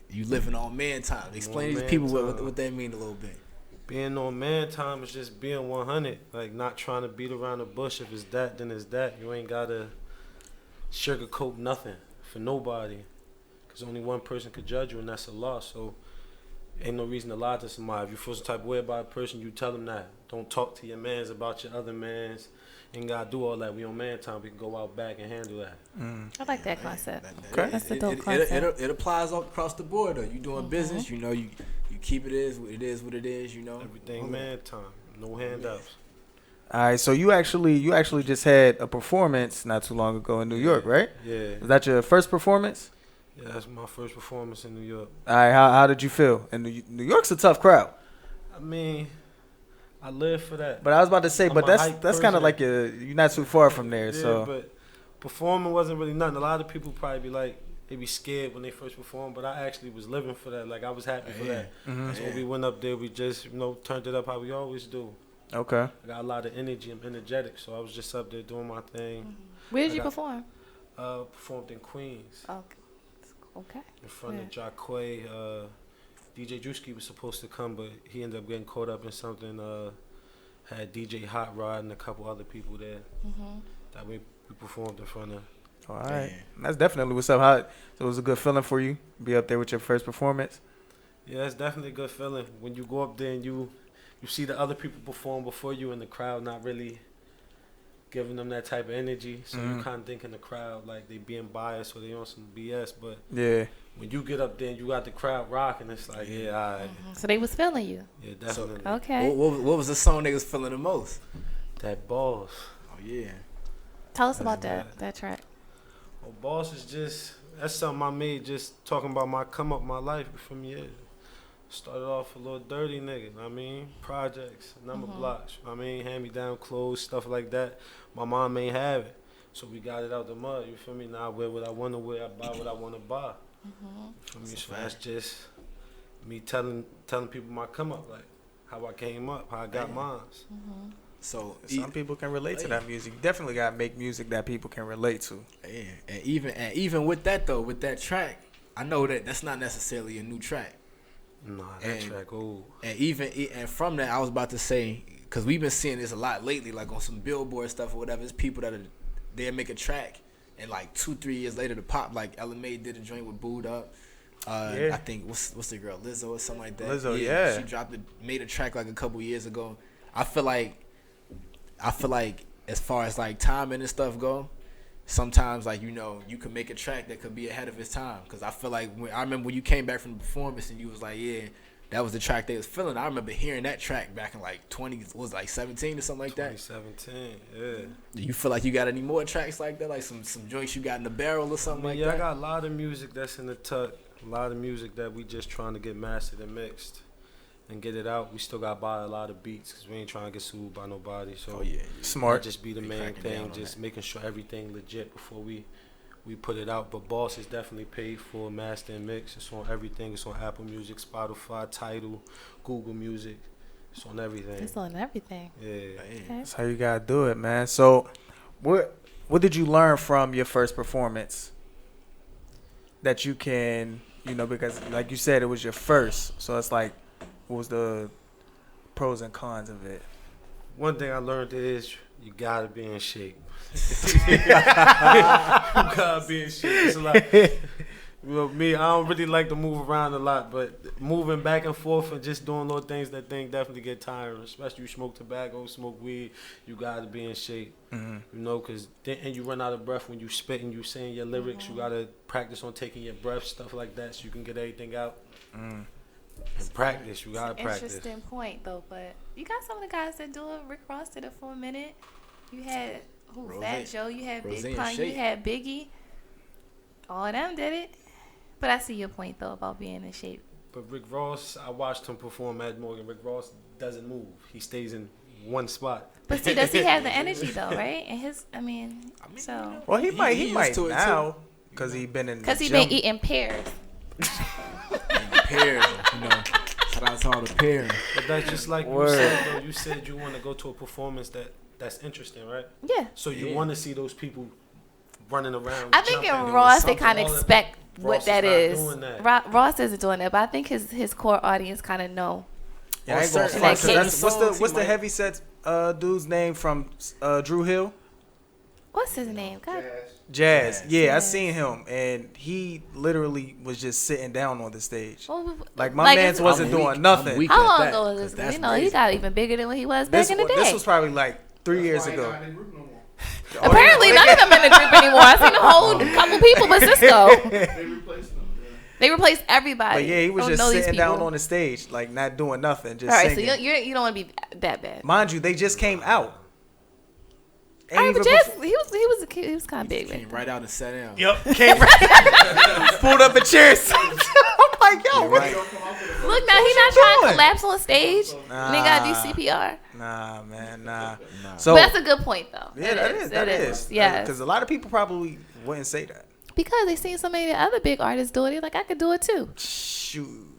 You living on man time. Explain to these people what that mean a little bit. Being on man time is just being 100. Like, not trying to beat around the bush. If it's that, then it's that. You ain't gotta sugarcoat nothing for nobody. Because only one person could judge you, and that's Allah. So ain't no reason to lie to somebody. If you feel some type of way about a person, you tell them that. Don't talk to your mans about your other mans. Ain't gotta do all that. We on man time. We can go out back and handle that. I like that concept. Okay. That's a dope concept. It applies all across the board though. You doing business, you know, you keep it is what it is, you know. Everything man time. No handouts. All right, so you actually just had a performance not too long ago in New York, right? Yeah. Was that your first performance? Yeah, that's my first performance in New York. All right, how did you feel? And New York's a tough crowd. I mean, I live for that. But I was about to say, I'm but a that's hype kind of person. like you're not too far from there. Yeah, So but performing wasn't really nothing. A lot of people probably be like, they be scared when they first perform, but I actually was living for that. Like, I was happy for that. So when we went up there, we just, turned it up how we always do. okay. I got a lot of energy. I'm energetic, so I was just up there doing my thing. Where did you perform? Performed in Queens. Okay. In front of Jacquay. DJ Drewski was supposed to come, but he ended up getting caught up in something. Had DJ Hot Rod and a couple other people there that we performed in front of. All right. That's definitely what's up. So it was a good feeling for you, be up there with your first performance? Yeah, it's definitely a good feeling when you go up there and you see the other people perform before you in the crowd, not really giving them that type of energy. So you kind of think in the crowd like they being biased or they on some BS. But yeah, when you get up there and you got the crowd rocking, it's like, all right. So they was feeling you. Yeah, definitely. So, okay. What was the song they was feeling the most? That Boss. Oh, yeah. Tell us about that track. Well, Boss is that's something I made just talking about my come up my life from years. Started off a little dirty nigga, I mean, projects, number blocks, I mean, hand-me-down clothes, stuff like that. My mom ain't have it, so we got it out the mud, you feel me? Now I wear what I want to wear, I buy what I want to buy. You feel me? So that's just me telling people my come up, like how I came up, how I got mine. So some people can relate to that music. You definitely got to make music that people can relate to. Yeah, and even with that though, with that track, I know that's not necessarily a new track. Nah, that track old. And from that, I was about to say, because we've been seeing this a lot lately, like on some Billboard stuff or whatever. It's people they'll make a track, and like 2-3 years later, the pop, like LMA did a joint with Booed Up. I think what's the girl, Lizzo or something like that. Lizzo, yeah. She made a track like a couple years ago. I feel like as far as like timing and stuff go, sometimes like you can make a track that could be ahead of its time. Cause I feel like I remember when you came back from the performance and you was like, yeah, that was the track they was feeling. I remember hearing that track back in like 17 or something like that. 2017, yeah. Do you feel like you got any more tracks like that, like some joints you got in the barrel or something like that? Yeah, I got a lot of music that's in the tuck. A lot of music that we just trying to get mastered and mixed and get it out. We still got to buy a lot of beats because we ain't trying to get sued by nobody. So smart. That just be the main thing, just making sure everything legit before we put it out. But Boss is definitely paid for master and mix. It's on everything. It's on Apple Music, Spotify, Tidal, Google Music. It's on everything. It's on everything. Yeah. Okay. That's how you gotta do it, man. So, what did you learn from your first performance that you can, because like you said, it was your first. So it's like, what was the pros and cons of it? One thing I learned is you gotta be in shape. You gotta be in shape. It's like, me, I don't really like to move around a lot, but moving back and forth and just doing little things that definitely get tiring. Especially you smoke tobacco, smoke weed, you gotta be in shape. Because then you run out of breath when you spit and you saying your lyrics. You gotta practice on taking your breath, stuff like that, so you can get everything out. And practice, you gotta practice. Interesting point though, but you got some of the guys that do it. Rick Ross did it for a minute. You had Fat Joe, you had Big Pun, you had Biggie. All of them did it. But I see your point though about being in shape. But Rick Ross, I watched him perform at Morgan. Rick Ross doesn't move; he stays in one spot. But see, does he have the energy though, right? And so. Well, he might now because he been in. Because he been eating pears. Pears, shout out to all the pears. But that's just like you said, though. You said you want to go to a performance that's interesting, right? Yeah. So you want to see those people running around. I think in Ross they kind of expect what that is. Ross isn't doing that, but I think his core audience kind of know. Yeah, I ain't gonna front, what's the heavy set dude's name from Drew Hill? What's his name? God. Jazz. Yeah, I seen him, and he literally was just sitting down on the stage. Like my man's wasn't doing nothing. How long ago was this? You know, he got even bigger than what he was back in the day. This was probably like 3 years ago. Apparently, none of them in the group anymore. I seen a whole couple people, but Cisco. They replaced everybody. But yeah, he was just sitting down on the stage, like not doing nothing, just singing. All right, so you don't want to be that bad. Mind you, they just came out. All right, but Jazz, he was kind of big. Came right out and sat down. Yep, came right. Pulled up a chair. I'm like, yo, Look, now he's not trying to collapse on stage. Nah, they gotta do CPR. Nah, man, nah. So, but that's a good point, though. Yeah, that is. Yeah, because a lot of people probably wouldn't say that. Because they seen so many other big artists do it. They're like, I could do it too. Shoot.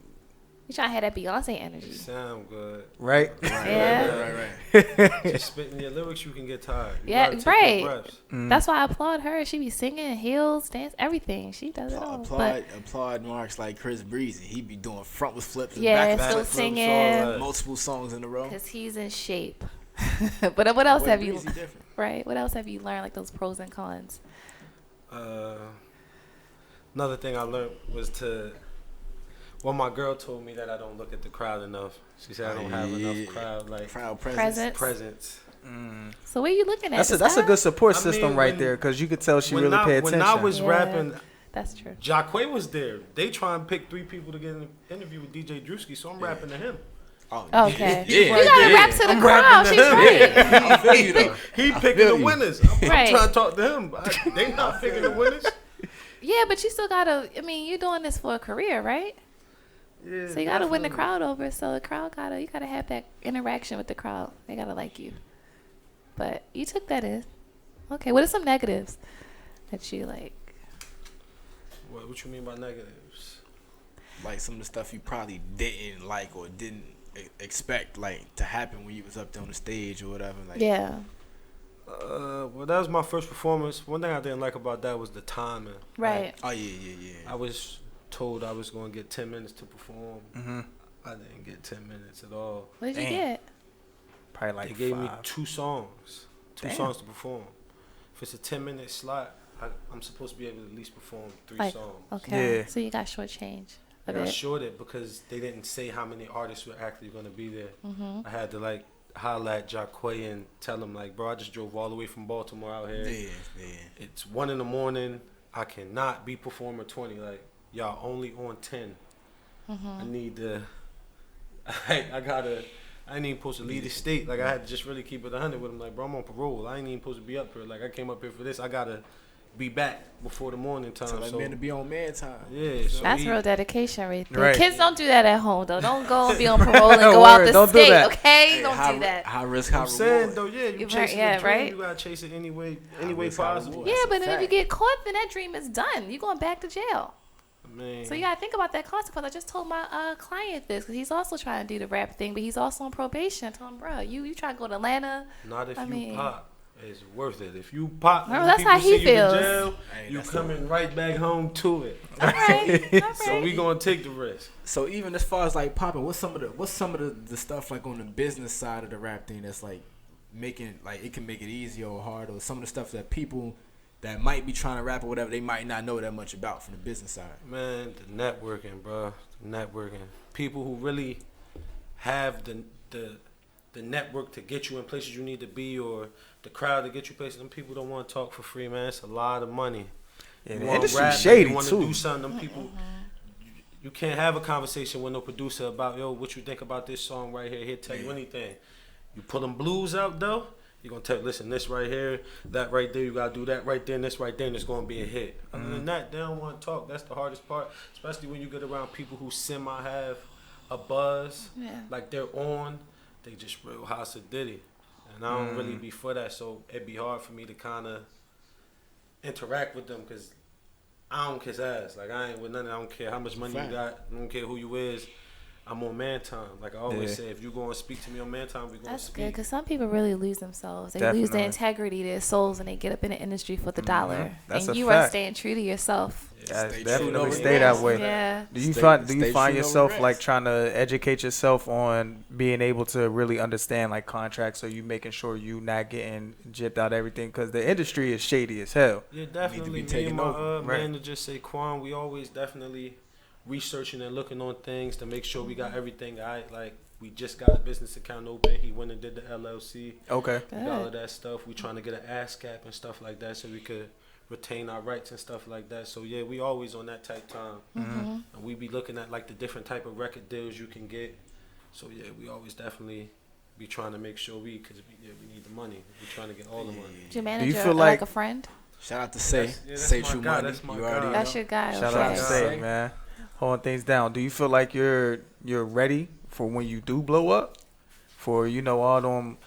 You trying to have that Beyonce energy. Sound good. Right? Yeah. Right. Just spitting your lyrics, you can get tired. Yeah, right. That's why I applaud her. She be singing, heels, dance, everything. She does it all. Applaud Marks like Chris Breezy. He be doing frontless flips and still singing. Multiple songs in a row. Because he's in shape. But what else have you... Right. What else have you learned, like those pros and cons? Another thing I learned was well, my girl told me that I don't look at the crowd enough. She said I don't have enough crowd presence. So what are you looking at? That's a good support system right there, because you could tell she really paid attention. When I was rapping, that's true. Jacquay was there. They try and pick 3 people to get an interview with DJ Drewski, so I'm rapping to him. Oh, okay. You gotta rap to the crowd. She's right. He picking the winners. I'm trying to talk to him. They not picking the winners. Yeah, but you still gotta. I mean, you're doing this for a career, right? Yeah. So you gotta win the crowd over. So the crowd you gotta have that interaction with the crowd. They gotta like you. But you took that in. Okay, what are some negatives that you like? What you mean by negatives? Like some of the stuff you probably didn't like or didn't expect like to happen when you was up there on the stage or whatever. Like yeah. Well, that was my first performance. One thing I didn't like about that was the timing. Right. Oh yeah. I was told I was going to get 10 minutes to perform. Mm-hmm. I didn't get 10 minutes at all. What did you get? Probably like They gave 5. me 2 songs. Two songs to perform. If it's a 10-minute slot, I'm supposed to be able to at least perform 3 songs. Okay. Yeah. So you got shortchanged. I got shorted because they didn't say how many artists were actually going to be there. Mm-hmm. I had to holler at Jacquay and tell him bro, I just drove all the way from Baltimore out here. Yeah. It's 1 a.m. I cannot be performer 20. Y'all only on 10. Mm-hmm. I need to. I ain't even supposed to leave the state. I had to just really keep it 100 with him. Bro, I'm on parole. I ain't even supposed to be up here. I came up here for this. I gotta be back before the morning time. So that man to be on man time. Yeah. So that's real dedication right there. Right. Kids don't do that at home though. Don't go and be on parole and go out the state. Okay, Hey, don't do that. High risk, high I'm saying reward. though, you You're chase right, the dream, right? you gotta chase it any way risk, high possible. reward. Yeah, That's but a then if you fact. get caught, then that dream is done. You're going back to jail. Man. So you gotta think about that consequence. I just told my client this because he's also trying to do the rap thing, but he's also on probation. I told him, bro, you trying to go to Atlanta? Not if I you mean, pop. It's worth it. If you pop, Remember, when that's people how he see you in feels. jail, you coming right back home to it. All right. So we gonna take the risk. So even as far as popping, what's some of the stuff on the business side of the rap thing that's making it can make it easier or hard, or some of the stuff that people that might be trying to rap or whatever, they might not know that much about from the business side. Man, the networking, bro. Networking. People who really have the network to get you in places you need to be, or the crowd to get you places. Them people don't want to talk for free, man. It's a lot of money. Yeah, the industry's shady you want too. to do something. Them people, you can't have a conversation with no producer about what you think about this song right here. He'll tell you anything. You pull them blues out though. You're going to tell, listen, this right here, that right there, you got to do that right there, and this right there, and it's going to be a hit. Other than that, they don't want to talk. That's the hardest part, especially when you get around people who semi-have a buzz, like they're on, they just real Hasa Diddy. And I don't really be for that, so it'd be hard for me to kind of interact with them because I don't kiss ass. I ain't with nothing. I don't care how much money you got. I don't care who you is. I'm on man time. Like I always Yeah. say, if you going to speak to me on man time, we going to That's speak. good because some people really lose themselves. They lose their integrity, their souls, and they get up in the industry for the dollar. That's and a you fact. are staying true to yourself. Yeah, Stay definitely true, stay that way. Yeah. Do you Stay find true, yourself no like regrets. trying to educate yourself on being able to really understand like contracts, so you making sure you not getting gypped out everything, because the industry is shady as hell. Yeah, definitely. be taken Me and my over. Right. manager Saquon, we always definitely researching and looking on things to make sure we got everything right. Like we just got a business account open. He went and did the LLC. Okay. We got all of that stuff. We trying to get an ASCAP and stuff like that so we could retain our rights and stuff like that. So yeah, we always on that type time. And we be looking at like the different type of record deals you can get. So yeah, we always definitely be trying to make sure we need the money. We trying to get all the money. Is your manager feel like like- a friend? Shout out to Say. that's Say my True guy, Money. that's my You guy. already That's know. your guy. Shout okay. out to Say, man. Holding things down. Do you feel like you're ready for when you do blow up? For, all them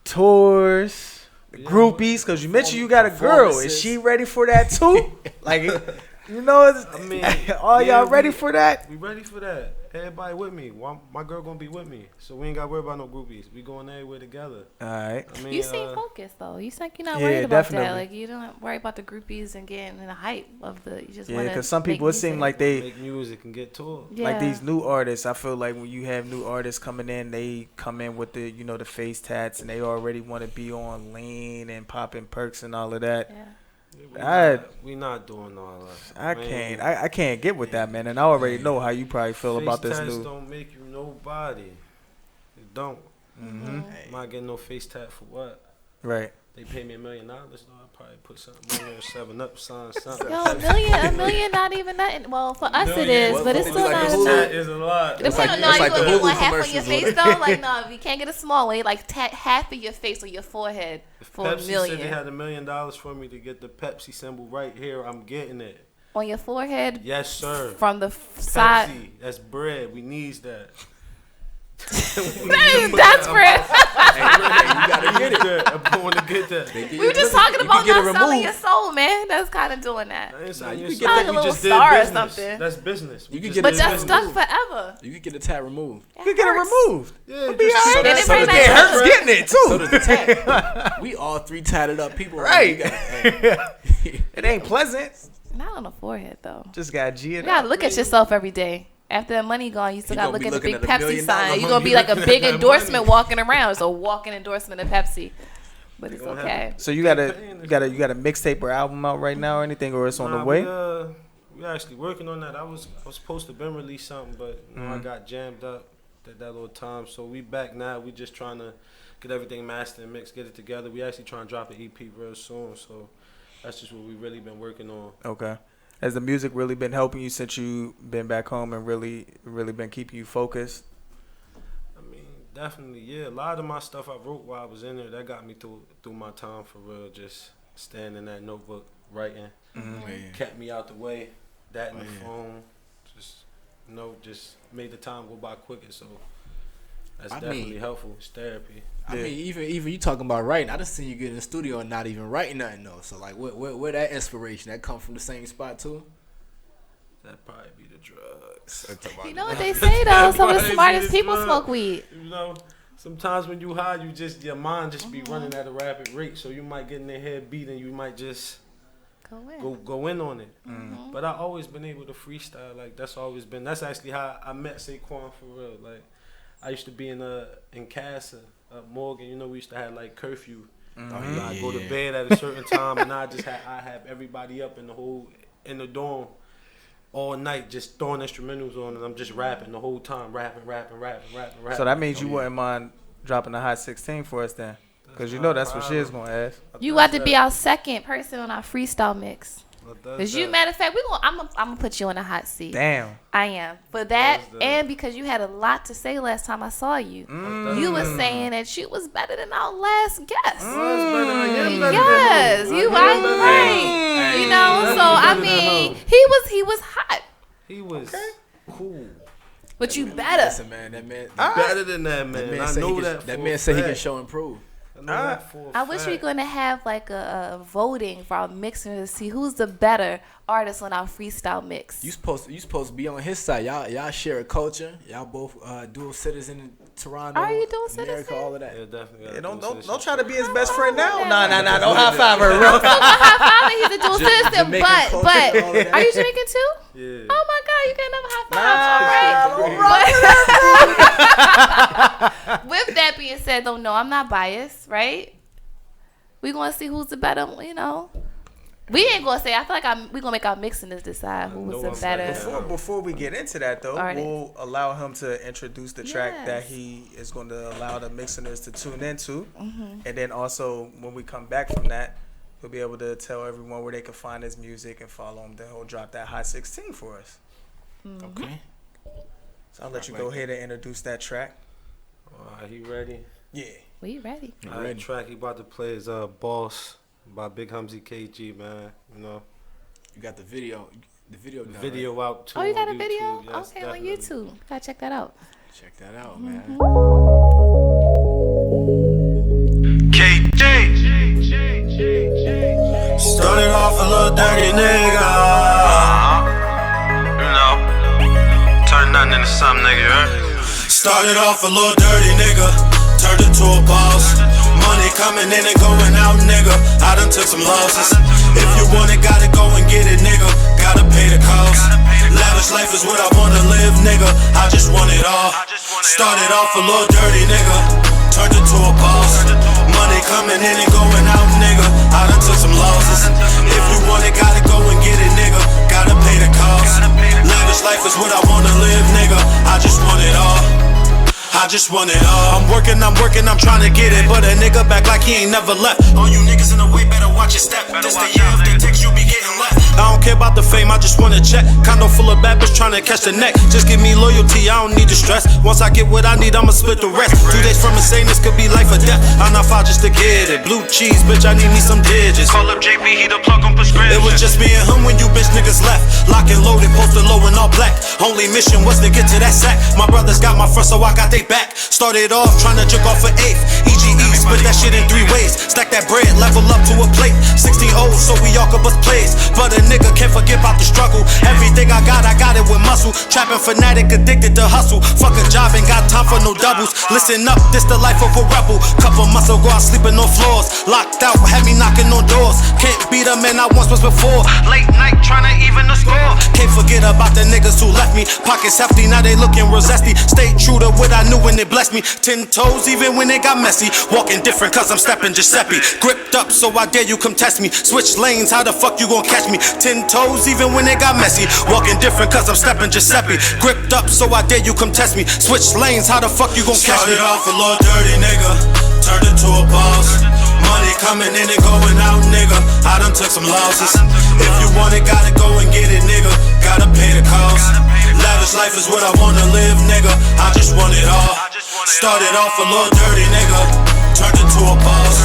tours, the groupies? Because you mentioned you got a girl. Is she ready for that too? Like, it's, I mean, all yeah, y'all ready for that? We ready for that. Everybody with me. My girl gonna be with me, so we ain't got to worry about no groupies. We going everywhere together. All right. I mean, You seem focused though. You seem like you're not Yeah, worried about that. definitely. Like you don't worry about the groupies and getting in the hype of the. You just Yeah, want because some people, it seem like they, make music and get to it. like these new artists, I feel like when you have new artists coming in, they come in with the, the face tats, and they already want to be on lean and popping perks and all of that. Yeah. We not doing all that. I can't get with that, man. And I already know how you probably feel about this face tats new. don't make you nobody. It don't. I'm not getting no face tat for what? Right. They pay me $1 million. No, I'd probably put something on there, 7-Up, sign something. Yo, a million, not even nothing. Well, for us it is, but it's still not enough. That is a lot. Depending like- on that's you like the gonna Hulu want half on your commercials, face wasn't though. Like no, if you can't get a small one, like half of your face or your forehead for Pepsi $1 said million they had $1 million for me to get the Pepsi symbol right here. I'm getting it. on your forehead. Yes, sir. From the side. Pepsi, that's bread. We needs that. That is desperate. You gotta get it. I'm going to get that. We were just talking about get it not selling removed. your soul, man. That's kind of doing that. I ain't Nah, saying you you can get get that. that- We like a just little did star or business. something. That's business. You We can just get But did that's business. stuck forever. You could get the tat removed. You get it removed. Yeah, Be just- all right. Then it so bring the- back It hurts the- getting it So too. does the tat. We all three tatted up people. Right. You gotta- It ain't pleasant. Not on the forehead though. Just got G You it gotta up. look at yourself every day. After that money gone, you still You gotta gonna look be at the looking big at a $1 Pepsi million sign. money. You're gonna be like a Looking big at that endorsement money. walking around. It's a walking endorsement of Pepsi. But it's gonna have okay. So you got a mixtape or album out right now or anything, or it's on the Nah, way? We actually working on that. I was supposed to been release something, but I got jammed up at that little time. So we back now. We just trying to get everything mastered and mixed, get it together. We actually trying to drop an EP real soon. So that's just what we really been working on. Okay. Has the music really been helping you since you been back home and really been keeping you focused? I mean, definitely, yeah. A lot of my stuff I wrote while I was in there, that got me through my time for real. Just staying in that notebook, writing, kept me out the way. That and the phone, just made the time go by quicker. So that's definitely helpful. It's therapy. I mean, even you talking about writing, I just seen you get in the studio and not even writing nothing though. So like, where that inspiration that come from the same spot too? That'd probably be the drugs. You know what they say though? Some of the Probably smartest be the people drug. smoke weed. You know, sometimes when you high, your mind just be running at a rapid rate. So you might get in their head beat and you might just go in on it. But I always been able to freestyle. Like that's actually how I met Saquon for real. Like I used to be in Casa, Morgan. You know, we used to have like curfew. I go to bed at a certain time, and I have everybody up in the dorm all night, just throwing instrumentals on, and I'm just rapping the whole time, rapping. So that means you wouldn't mind dropping a hot 16 for us then? Because you know that's what Shiz's going to ask. You got to be our second person on our freestyle mix. Cause matter of fact, I'm gonna put you in a hot seat. Damn. I am for that, and because you had a lot to say last time I saw you. You were saying that you was better than our last guest. Yes, you are right. You know, so I mean, he was hot. He was cool. But you better. Listen, man, that man. Better than that, man. I know that. That man said he can show and prove. I wish we were going to have like a voting for our mixers to see who's the better artist on our freestyle mix. You supposed to be on his side. Y'all share a culture. Y'all both dual citizens in Toronto. Are you dual America, citizen? all of that. Yeah, definitely. Yeah, don't try to be his best friend now. Nah. Don't high five her, I'm bro. still gonna high five him. He's a dual citizen, Jamaican but culture, all of that. are you Jamaican too? Yeah. Oh my God, you can't never high five. All right. With that being said, though, no, I'm not biased, right? We gonna see who's the better, you know. We ain't gonna say. I feel like we gonna make our mixers decide who was the better. Before we get into that though, artist. we'll allow him to introduce the track that he is going to allow the mixers to tune into, and then also when we come back from that, he'll be able to tell everyone where they can find his music and follow him. Then he'll drop that Hot 16 for us. Okay. So I'll let you go ahead and introduce that track. He ready? Yeah. We ready. The track he about to play is Boss by Big Humzy KG, man. You know. You got the video. The video. The video out too. Oh, you got a YouTube. video? Yes, Okay, definitely. on YouTube. Gotta check that out. Check that out, man. KG. Started off a little dirty nigga. You know, turn nothing into something, nigga. You heard? Started off a little dirty nigga, turned into a boss. Money coming in and going out, nigga. I done took some losses. If you want it, gotta go and get it, nigga. Gotta pay the cost. Lavish life is what I wanna live, nigga. I just want it all. Started off a little dirty nigga, turned into a boss. Money coming in and going out, nigga. I done took some losses. If you want it, gotta go and get it, nigga. Gotta pay the cost. Lavish life is what I wanna live, nigga. I just want it all. I just want it all. I'm working, I'm trying to get it. But a nigga back like he ain't never left. All you niggas in the way better watch your step. This the year if they text you be getting left. I don't care about the fame, I just want to check. Condo full of bad bitch trying to catch the neck. Just give me loyalty, I don't need the stress. Once I get what I need, I'ma split the rest. 2 days from insane, this could be life or death. I'm not far just to get it. Blue cheese, bitch, I need me some digits. Call up JP, he the plug on prescription. It was just me and him when you bitch niggas left. Lock and loaded, posted low and all black. Only mission was to get to that sack. My brothers got my front, so I got they back. Started off trying to jerk off for 8th. EGE, split that shit in 3 ways. Stack that bread, level up to a plate. 16 O's, so we all could bust plays. But a nigga can't forget about the struggle. Everything I got it with muscle. Trapping fanatic, addicted to hustle. Fuck a job, ain't got time for no doubles. Listen up, this the life of a rebel. Couple months ago, I sleeping on floors. Locked out, had me knocking on doors. Can't beat a man I once was before. Late night, trying to even the score. Can't forget about the niggas who left me. Pockets hefty, now they looking real zesty. Stay true to what I knew when it blessed me. 10 toes, even when it got messy. Walking different, cause I'm stepping Giuseppe. Gripped up, so I dare you come test me. Switch lanes, how the fuck you gon' catch me? 10 toes, even when it got messy. Walking different, cause I'm stepping Giuseppe. Gripped up, so I dare you come test me. Switch lanes, how the fuck you gon' catch me? Started off a little dirty nigga, turned into a boss. Money coming in and going out, nigga. I done took some losses. If you want it, gotta go and get it, nigga. Gotta pay the cost. Lavish life is what I wanna live, nigga. I just want it all. Started off a little dirty nigga, turned into a boss.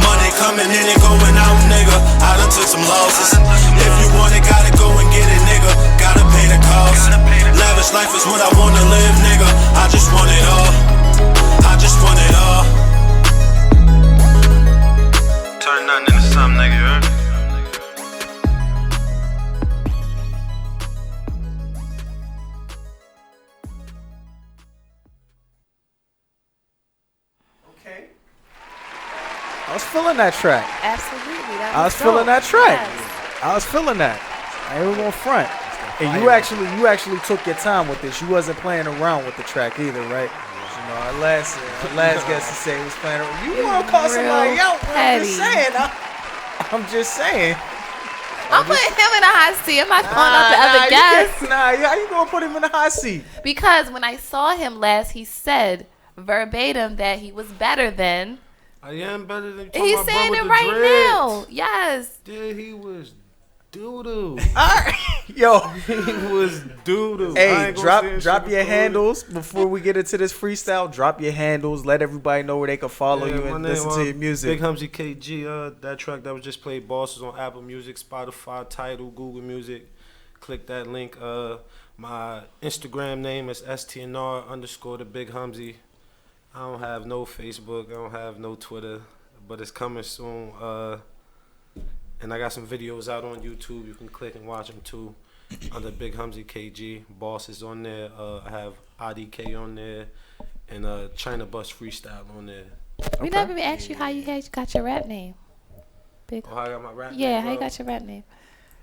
Money coming in and going out, nigga. I done took some losses. If you want it, gotta go and get it, nigga. Gotta pay the cost. Lavish life is what I wanna live, nigga. I just want it all. I just want it all. Turn nothing into something, nigga, you heard? Okay. I was feeling that track. Absolutely. I was feeling that track. I was feeling that. I ain't gonna front. And you actually took your time with this. You wasn't playing around with the track either, right? You know, our last guest to say was playing around. You want to call somebody out? I'm just saying. I'm just saying. I'm putting him in a hot seat. I'm not calling out the other guests. How you gonna put him in a hot seat? Because when I saw him last, he said verbatim that he was better than. I am better than. He's saying it right now. Yes. Yeah, he was doo-doo. Yo, he was doo-doo. Hey, drop your handles before we get into this freestyle. Drop your handles. Let everybody know where they can follow you and listen to your music. Big Humzy KG. That track that was just played, Boss, is on Apple Music, Spotify, Tidal, Google Music. Click that link. My Instagram name is STNR _ the Big Humzy. I don't have no Facebook. I don't have no Twitter. but it's coming soon. And I got some videos out on YouTube. You can click and watch them too. Under Big Humzy KG, Boss is on there. I have IDK on there, and China Bus Freestyle on there. We never even asked you how you got your rap name. Big. Oh, how I got my rap name? Yeah, how you got your rap name?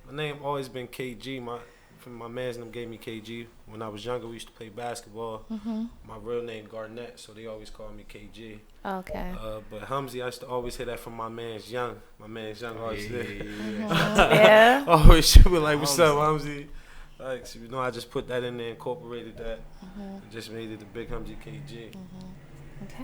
My name always been KG. My man's name gave me KG. When I was younger, we used to play basketball. Mm-hmm. My real name Garnett, so they always call me KG. Okay. But Humzy, I used to always hear that from my man's Young. My man's Young always did. Yeah. Always she was like, "What's up, Humzy?" Like, so, I just put that in there, incorporated that, and just made it the Big Humzy KG.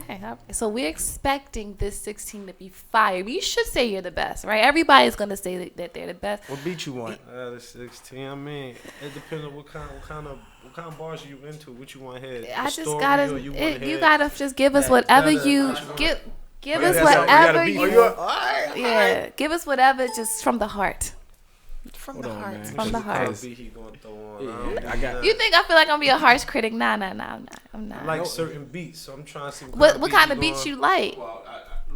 Okay, so we're expecting this 16 to be fire. You should say you're the best, right? Everybody's gonna say that they're the best. What beat you want? The 16. I mean, it depends on what kind of bars you into. What you want to hear? I just gotta. You gotta just give us whatever you give. Give us whatever you. Yeah, give us whatever just from the heart. From the heart. From the heart. You think I feel like I'm gonna be a harsh critic? Nah, I'm not. I like certain beats, so I'm trying to see what kind of beats you like. Well,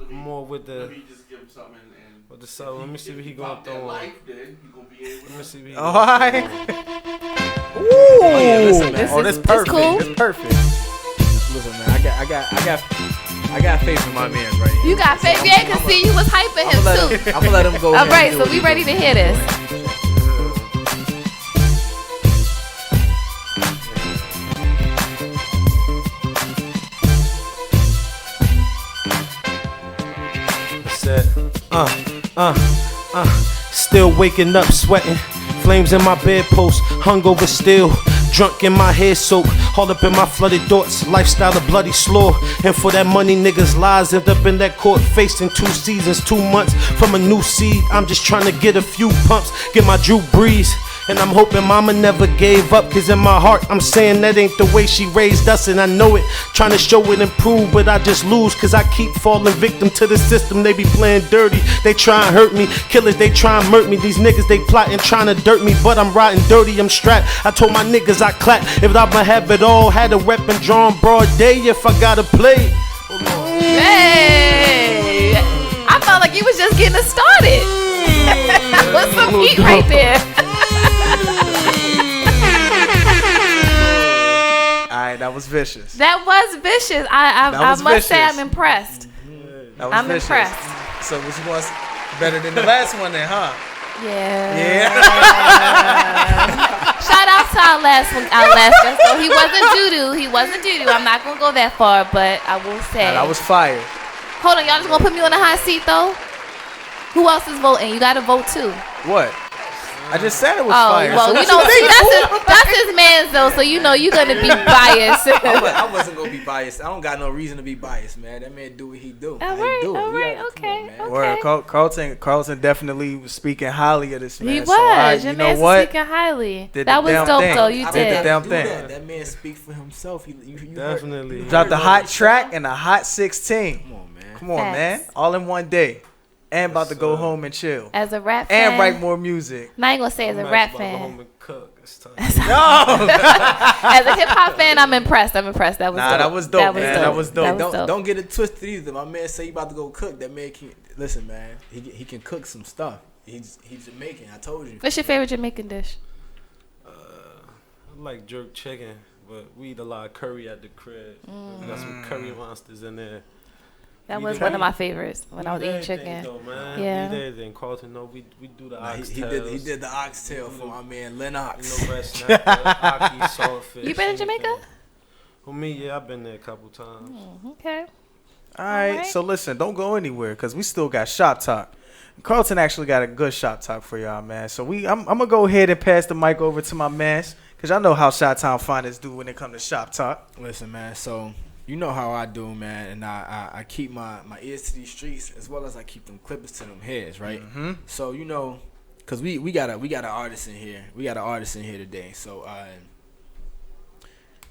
more with the. Let me just give him something and with the song. Let me see what he gonna throw on. Let me see what he All gonna right. throw on. Ooh. Oh, yeah, listen, man. This perfect. cool. This perfect. Listen, man. I got faith in my man right here. You got faith. Yeah, I can see you was hyping him too. I'm gonna let him go. All right, so we ready to hear this. Still waking up sweating, flames in my bedpost, hungover still, drunk in my head soaked, all up in my flooded thoughts, lifestyle of bloody slaw. And for that money, niggas' lives end up in that court, facing 2 seasons, 2 months from a new seed. I'm just trying to get a few pumps, get my Drew Brees. And I'm hoping mama never gave up, cause in my heart I'm saying that ain't the way she raised us, and I know it. Trying to show it and prove, but I just lose, cause I keep falling victim to the system. They be playing dirty, they try and hurt me. Killers, they try and murk me. These niggas, they plotting, trying to dirt me, but I'm riding dirty, I'm strapped. I told my niggas I clap, if I'ma have it all. Had a weapon drawn broad day if I gotta play. Hey, I felt like you was just getting us started. What's some heat right there? Alright, that was vicious. That was vicious. I must say I'm impressed. That was I'm vicious. impressed. So which was better than the last one then, huh? Yeah. Shout out to our last guest. So he wasn't doo-doo. I'm not gonna go that far, but I will say That was fire. Hold on, y'all just gonna put me on the hot seat though? Who else is voting? You gotta vote too. What? I just said it was fire. Well, so you know, see, that's his man's though, so you know you're gonna be biased. I wasn't gonna be biased. I don't got no reason to be biased, man. That man do what he do. All right, okay. Word, Carlton definitely was speaking highly of this man. He was. So Your you know man what? speaking highly. Did that the was damn dope thing. though. You Did did. the damn thing. That man speak for himself. You Definitely. Dropped a hot track and a hot 16. Come on, Facts. man. All in one day. And about to go home and chill. As a rap fan. And write more music. Now I ain't gonna say as a rap fan. Home and cook. It's time. No. As a hip hop fan, I'm impressed. That was dope. That was dope, man. That was dope. Don't get it twisted either. My man say you about to go cook. That man can listen, man. He can cook some stuff. He's Jamaican. I told you. What's your favorite Jamaican dish? I like jerk chicken, but we eat a lot of curry at the crib. We got some curry monsters in there. That was one of my favorites when I was eating chicken. Though, man. Yeah. We did everything. Carlton, no, we do the oxtails. He did the oxtail for my man Lennox. You know, red snapper, aki, saltfish. You been in Jamaica? For me, yeah, I've been there a couple times. Okay. All right. So listen, don't go anywhere because we still got shop talk. Carlton actually got a good shop talk for y'all, man. So I'm gonna go ahead and pass the mic over to my man because y'all know how Shot Town finest do when it comes to shop talk. Listen, man. So you know how I do, man, and I keep my ears to these streets as well as I keep them clippers to them heads, right? Mm-hmm. So you know, cause we got an artist in here. We got an artist in here today. So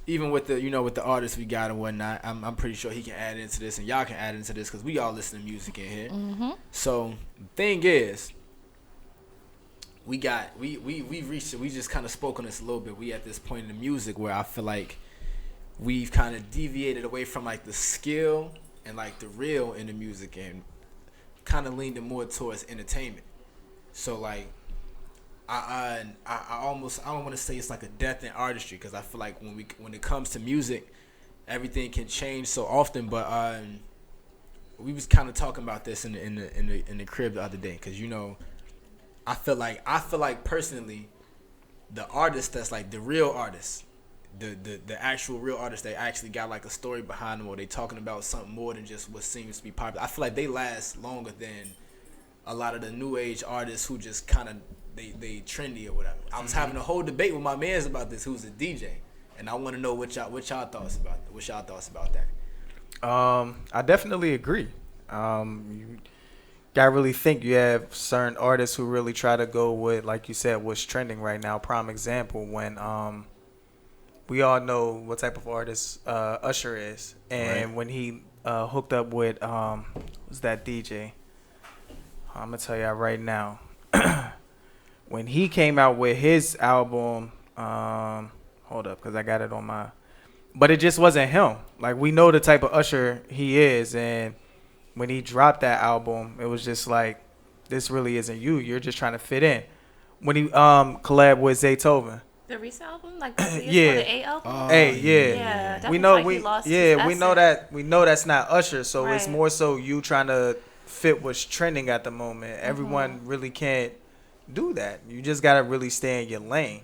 even with the artists we got and whatnot, I'm pretty sure he can add into this and y'all can add into this because we all listen to music in here. Mm-hmm. So the thing is, we reached it. We just kind of spoke on this a little bit. We at this point in the music where I feel like we've kind of deviated away from like the skill and like the real in the music, and kind of leaned more towards entertainment. So like, I almost, I don't want to say it's like a death in artistry, because I feel like when it comes to music, everything can change so often. But we was kind of talking about this in the crib the other day, because you know, I feel like personally, the artist that's like the real artist, the actual real artists that actually got like a story behind them, or they talking about something more than just what seems to be popular, I feel like they last longer than a lot of the new age artists who just kind of they trendy or whatever. I was having a whole debate with my mans about this, who's a DJ, and I want to know what y'all thoughts about that. I definitely agree. You gotta really think. You have certain artists who really try to go with, like you said, what's trending right now. Prime example, when we all know what type of artist Usher is, and Right. when he hooked up with who's that DJ? I'm gonna tell y'all right now. When he came out with his album, hold up, because I got it on my. But it just wasn't him. Like, we know the type of Usher he is, and when he dropped that album, it was just like, this really isn't you. You're just trying to fit in. When he collabed with Zaytoven. The recent album, like the Yeah. the A album. Hey, yeah. Yeah, We definitely know like he lost his we know essence. that we know that's not Usher, so it's Right. more so you trying to fit what's trending at the moment. Everyone really can't do that. You just gotta really stay in your lane,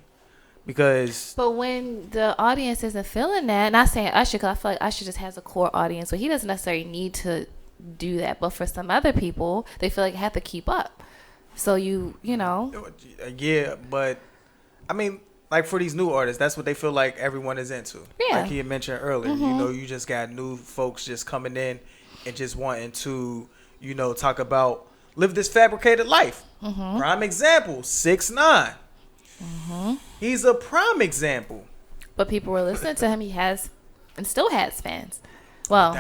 because But when the audience isn't feeling that, not saying Usher, because I feel like Usher just has a core audience, so he doesn't necessarily need to do that. But for some other people, they feel like they have to keep up. So you know. yeah, but I mean, like for these new artists, that's what they feel like everyone is into. Yeah. Like he had mentioned earlier, you know, you just got new folks just coming in and just wanting to, you know, talk about live this fabricated life. Prime example, 6ix9ine. He's a prime example. But people were listening to him. He has and still has fans. Well,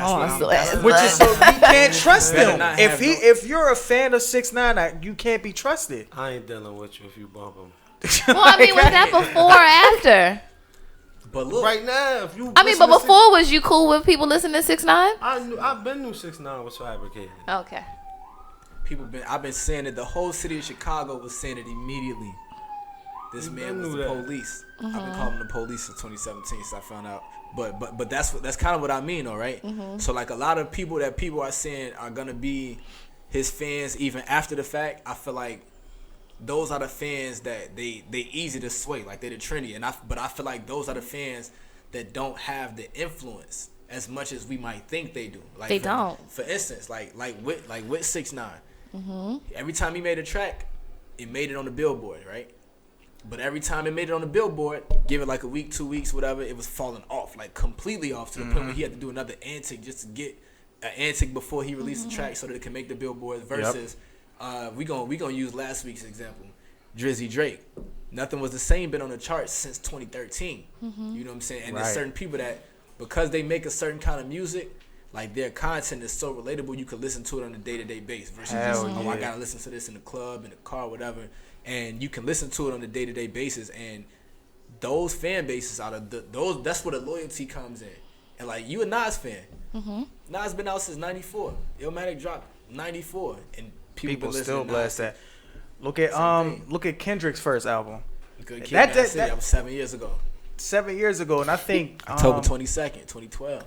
Which is so you can't trust Better him. not If have if you're a fan of 6ix9ine, you can't be trusted. I ain't dealing with you if you bump him. well, I mean, was that before or after? But look, Right now, if you I mean, listen but to before, was you cool with people listening to 6ix9ine? I've been knew 6ix9ine was fabricated. Okay. I've been saying it. The whole city of Chicago was saying it immediately. This man was knew the that. police. I've been calling the police since 2017, so I found out. But that's kind of what I mean, though, right? So like a lot of people are saying are gonna be his fans even after the fact. I feel like those are the fans that they easy to sway, like they're the trendy. But I feel like those are the fans that don't have the influence as much as we might think they do. Like They don't. For instance, like with 6ix9ine. Every time he made a track, it made it on the Billboard, right? But every time it made it on the Billboard, give it like a week, 2 weeks, whatever, it was falling off, like completely off, to the point where he had to do another antic just to get an antic before he released the track so that it can make the Billboard. Versus, we gonna use last week's example, Drizzy Drake. Nothing Was the Same been on the charts since 2013. You know what I'm saying? And there's certain people that, because they make a certain kind of music, like their content is so relatable, you can listen to it on a day-to-day basis. Versus just, I gotta listen to this in the club, in the car, whatever. And you can listen to it on a day-to-day basis, and those fan bases those. That's where the loyalty comes in. And like, you a Nas fan, Nas been out since '94. Illmatic dropped '94, and people still to blast Nas. that. Look at Kendrick's first album. Good Kid, Mad City, that was 7 years ago. 7 years ago, and I think October 22nd, 2012.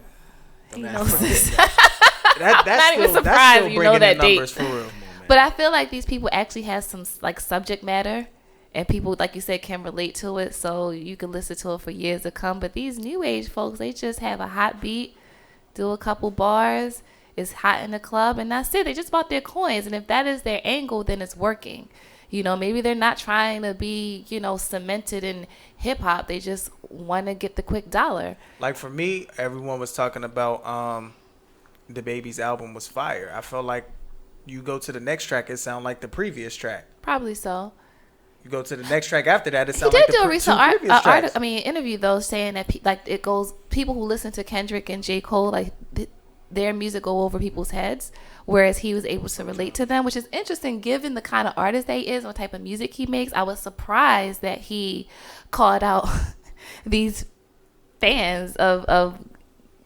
He knows this. that's Not even still, surprised that's still you bringing know that in numbers date. for real. But I feel like these people actually have some like subject matter, and people, like you said, can relate to it, so you can listen to it for years to come. But these new age folks, they just have a hot beat, do a couple bars, it's hot in the club, and that's it. They just bought their coins, and if that is their angle, then it's working. You know, maybe they're not trying to be, you know, cemented in hip hop. They just want to get the quick dollar. Like for me, everyone was talking about the Baby's album was fire. I felt like you go to the next track, it sound like the previous track. Probably so. You go to the next track after that, it He sound did like the do a recent previous tracks. interview though, saying that like it goes, people who listen to Kendrick and J. Cole, like their music go over people's heads, whereas he was able to relate to them, which is interesting given the kind of artist that he is, what type of music he makes. I was surprised that he called out these fans of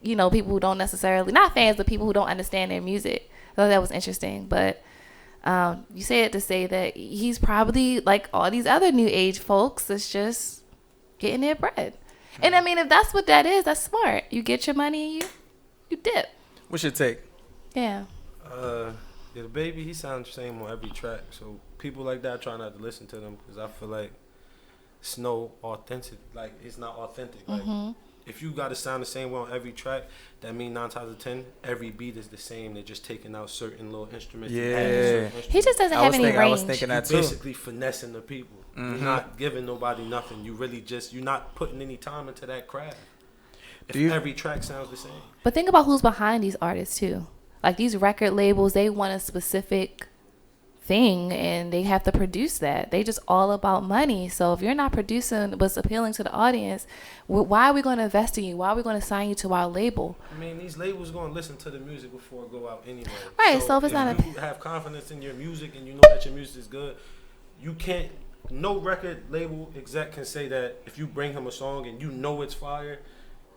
you know, people who don't necessarily, not fans, but people who don't understand their music. I thought that was interesting. But You say it to say that he's probably like all these other new age folks that's just getting their bread. And I mean, if that's what that is, that's smart. You get your money and you dip. What's your take? Yeah. Yeah, the baby, he sounds the same on every track. So people like that, I try not to listen to them because I feel like it's no authentic. Like, it's not authentic. Like, if you got to sound the same way on every track, that means 9 times out of 10, every beat is the same. They're just taking out certain little instruments. Yeah. He just doesn't have any range. I was thinking that too. You're basically finessing the people. You're not giving nobody nothing. You really just, you're not putting any time into that craft. If every track sounds the same. But think about who's behind these artists too. Like these record labels, they want a specific thing and they have to produce that. They just all about money. So if you're not producing what's appealing to the audience, why are we going to invest in you? Why are we going to sign you to our label? I mean, these labels going to listen to the music before it go out anyway. Right. So if it's not you have confidence in your music and you know that your music is good, you can't. No record label exec can say that if you bring him a song and you know it's fire,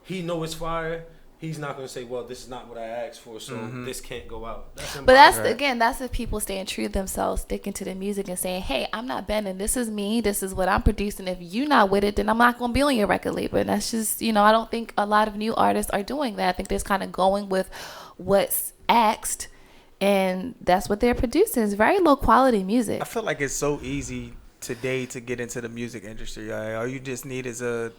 he know it's fire. He's not going to say, well, this is not what I asked for, so this can't go out. But that's if people staying true to themselves, sticking to the music and saying, hey, I'm not bending. This is me. This is what I'm producing. If you're not with it, then I'm not going to be on your record label. And that's just, I don't think a lot of new artists are doing that. I think they're just kind of going with what's asked, and that's what they're producing. It's very low quality music. I feel like it's so easy today to get into the music industry. All you just need is a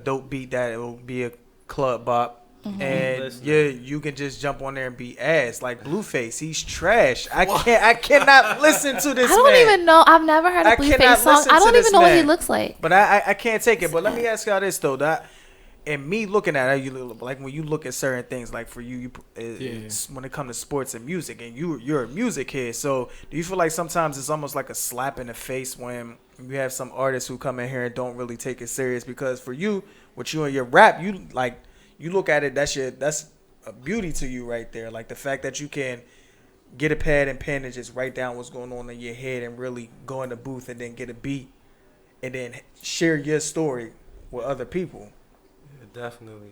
dope beat that it will be a club bop. And you can just jump on there and be ass like Blueface. He's trash. I cannot listen to this. I don't even know. I've never heard a Blueface song. I don't even know what he looks like. But I can't take it. But let me ask y'all this though. And me looking at it, like when you look at certain things, like for you, when it comes to sports and music, and you're a music head. So do you feel like sometimes it's almost like a slap in the face when you have some artists who come in here and don't really take it serious? Because for you, with you and your rap, you look at it, that's a beauty to you right there. Like the fact that you can get a pad and pen and just write down what's going on in your head and really go in the booth and then get a beat and then share your story with other people. Yeah, definitely.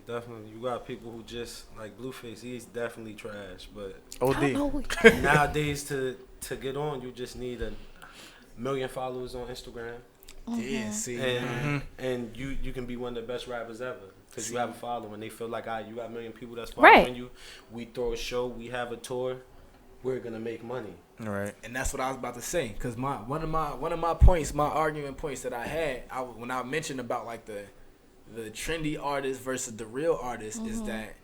You got people who just, like Blueface, he's definitely trash. But OD. Nowadays, to get on, you just need 1 million followers on Instagram. Yeah, see. And you can be one of the best rappers ever. Because you have a following. They feel like, you got 1 million people that's following you. We throw a show. We have a tour. We're going to make money. Right. And that's what I was about to say. Because one of my points, my argument points that I had, when I mentioned about like the trendy artist versus the real artist, is that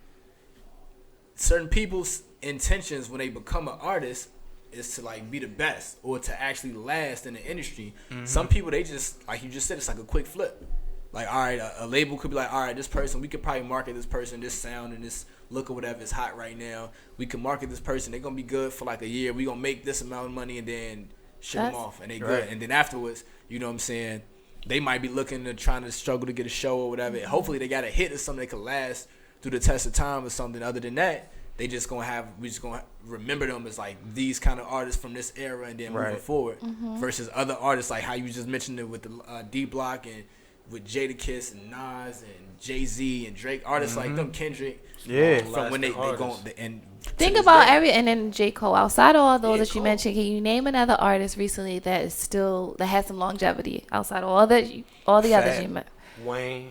certain people's intentions when they become an artist is to like be the best or to actually last in the industry. Some people, they just, like you just said, it's like a quick flip. Like, all right, a label could be like, all right, this person, we could probably market this person, this sound and this look or whatever is hot right now. We can market this person. They're going to be good for like a year. We're going to make this amount of money and then ship them off. And they good. And then afterwards, you know what I'm saying, they might be looking to trying to struggle to get a show or whatever. Hopefully they got a hit or something that could last through the test of time or something. Other than that, we just going to remember them as like these kind of artists from this era and then moving forward. Versus other artists like how you just mentioned it with the D-Block and with Jadakiss and Nas and Jay-Z and Drake, artists like them, Kendrick. From when they go and think about and then J. Cole. Outside of all those that you mentioned, can you name another artist recently that is still that has some longevity outside of all the others you met? Wayne.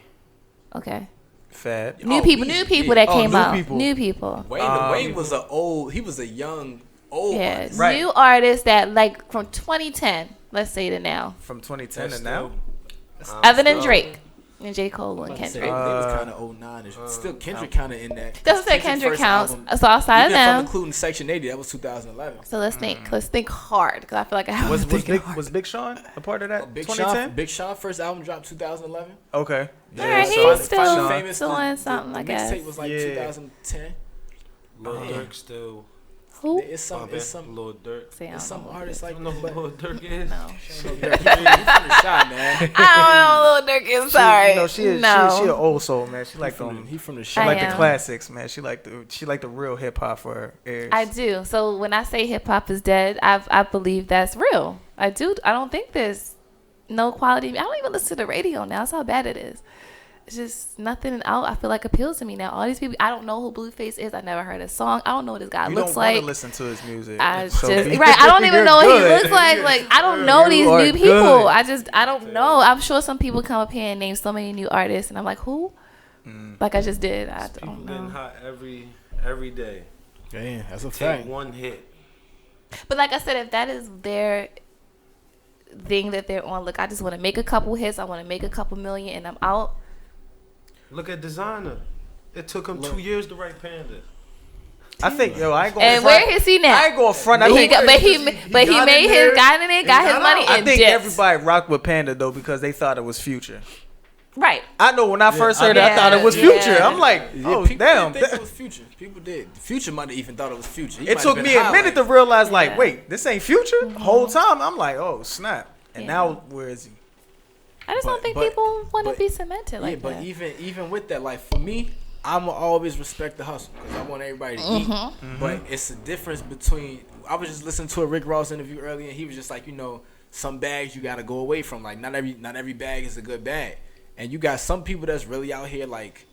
Okay. Fat. New people that came out. New people. Wayne was a young old artist. New artist that like from 2010, let's say to now. From 2010 to now. Other than Drake and J. Cole and Kendrick. They was kind of 09ish. Still Kendrick kind of in that. Doesn't say Kendrick counts. So outside of them, including Section 80, that was 2011. So let's think hard because I feel like I have was Big Sean a part of that? Big 2010. Big Sean first album dropped 2011. Okay. All right, he's still on something, I guess. Mixtape was like 2010. Lil Durk still. Who? It's some Lil Durk. It's some artists like no Lil Durk is. No. He's from the shot, man. I don't know Lil Durk is. Sorry. She an old soul, man. She like them. He from the She shot. like the classics, man. She like the real hip hop for her ears. I do. So when I say hip hop is dead, I believe that's real. I do. I don't think there's no quality. I don't even listen to the radio now. That's how bad it is. just nothing out. I feel like appeals to me now. All these people, I don't know who Blueface is. I never heard a song. I don't know what this guy looks like. You don't want to listen to his music. I don't even know what he looks like. Like, I don't know these new people. I don't know. I'm sure some people come up here and name so many new artists, and I'm like, who? Like I just did. I don't know. People getting hot every day. Yeah, that's a fact. Take one hit. But like I said, if that is their thing that they're on, look, I just want to make a couple hits. I want to make a couple million, and I'm out. Look at Designer. It took him 2 years to write Panda. I think, I ain't going. And where is he now? I ain't going front. But he made his got in it, got his money, and I think dipped. everybody rocked with Panda though because they thought it was Future. Right. I know when I first heard it, I thought it was Future. I'm like, oh people damn. didn't think it was Future. People did. Future might have even thought it was Future. It took me a minute to realize, like, wait, this ain't Future. Whole time, I'm like, oh snap. And now where is he? I just don't think people want to be cemented like that. Yeah, but even with that, like for me, I'ma always respect the hustle because I want everybody to eat. But it's a difference between. I was just listening to a Rick Ross interview earlier, and he was just like, some bags you gotta go away from. Like not every bag is a good bag. And you got some people that's really out here like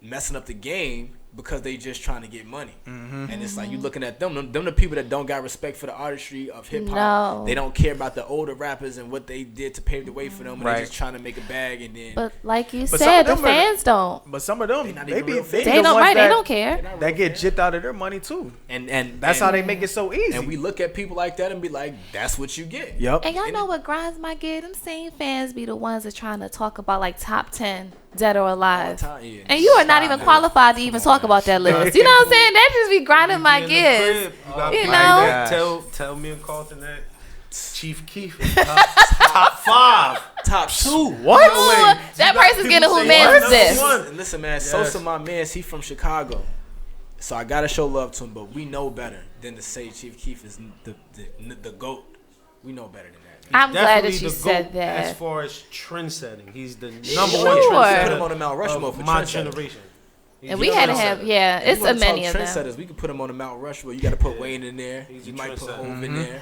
messing up the game because they just trying to get money. And it's like you looking at them the people that don't got respect for the artistry of hip hop. No. They don't care about the older rappers and what they did to pave the way for them. And they just trying to make a bag and then. But like you said, the fans don't. But some of them, they don't care. They get gypped out of their money too. And that's how they make it so easy. And we look at people like that and be like, that's what you get. Yep. And y'all know what grinds my gear? Them same fans be the ones that trying to talk about like top 10 dead or alive. And you are not even qualified to even talk about that list. You know what I'm saying? That just be grinding my gears. You know? Tell me and Carlton that Chief Keef is top 5. Top 2. What? Ooh, that person's getting who man is this? Listen, man, Sosa, my man, he from Chicago. So I gotta show love to him, but we know better than to say Chief Keef is the GOAT. We know better than that. I'm glad that you said that. As far as trend setting, he's the number one trendsetter. Put him on the Mount Rushmore for my generation. And we had to have, it's a many of them. Trendsetters, we could put him on the Mount Rushmore. You got to put Wayne in there. You might put Hov in there.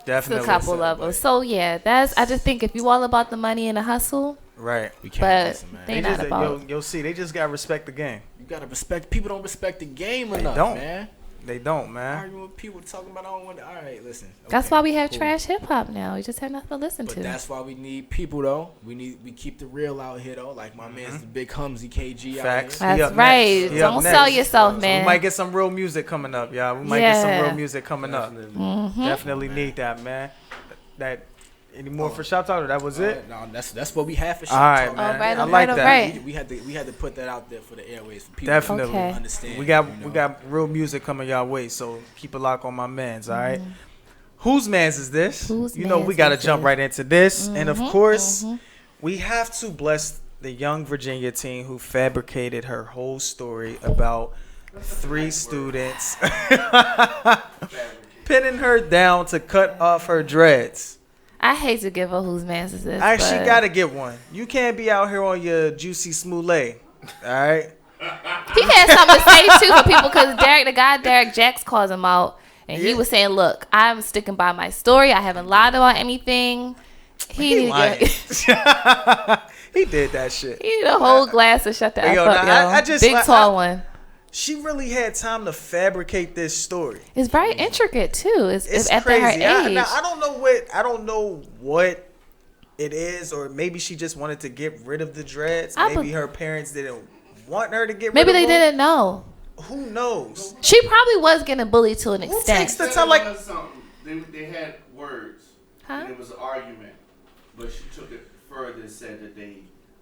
Definitely. It's a couple levels. So yeah, I just think if you all about the money and the hustle, right? We can't listen, man. They not about. You'll see, they just gotta respect the game. You gotta respect. People don't respect the game enough, man. They don't, man. Arguing with people talking about, I don't want to. All right, listen. Okay, that's why we have trash hip hop now. We just have nothing to listen to. But that's why we need people though. We keep the real out here though. Like my man's the big Humsy KG. Facts. That's right. Don't sell yourself, man. We might get some real music coming up, y'all. We might get some real music coming up. Definitely need that, man. That. Any more for Shop Talk? That was it. No, that's what we have for Shop Talk. All right, man. I like that. We had to put that out there for the airways for people Definitely to understand. We got real music coming y'all way, so keep a lock on my mans. All right. Whose mans is this? We got to jump right into this, and of course, we have to bless the young Virginia teen who fabricated her whole story about 3 students pinning her down to cut off her dreads. I hate to give her whose man's is this. She gotta get one. You can't be out here on your juicy smoothie. All right. He had something to say too for people because Derek Jacks calls him out, and he was saying, "Look, I'm sticking by my story. I haven't lied about anything." He did that shit. He need a whole glass to shut the F up, yo. I just big tall one. She really had time to fabricate this story. It's very intricate too. It's at crazy. Her age. I don't know what it is, or maybe she just wanted to get rid of the dreads. Maybe her parents didn't want her to get rid of them. Maybe they didn't know. Who knows? She probably was getting bullied to an extent. Who takes the time? Like they had words. And it was an argument, but she took it further and said that they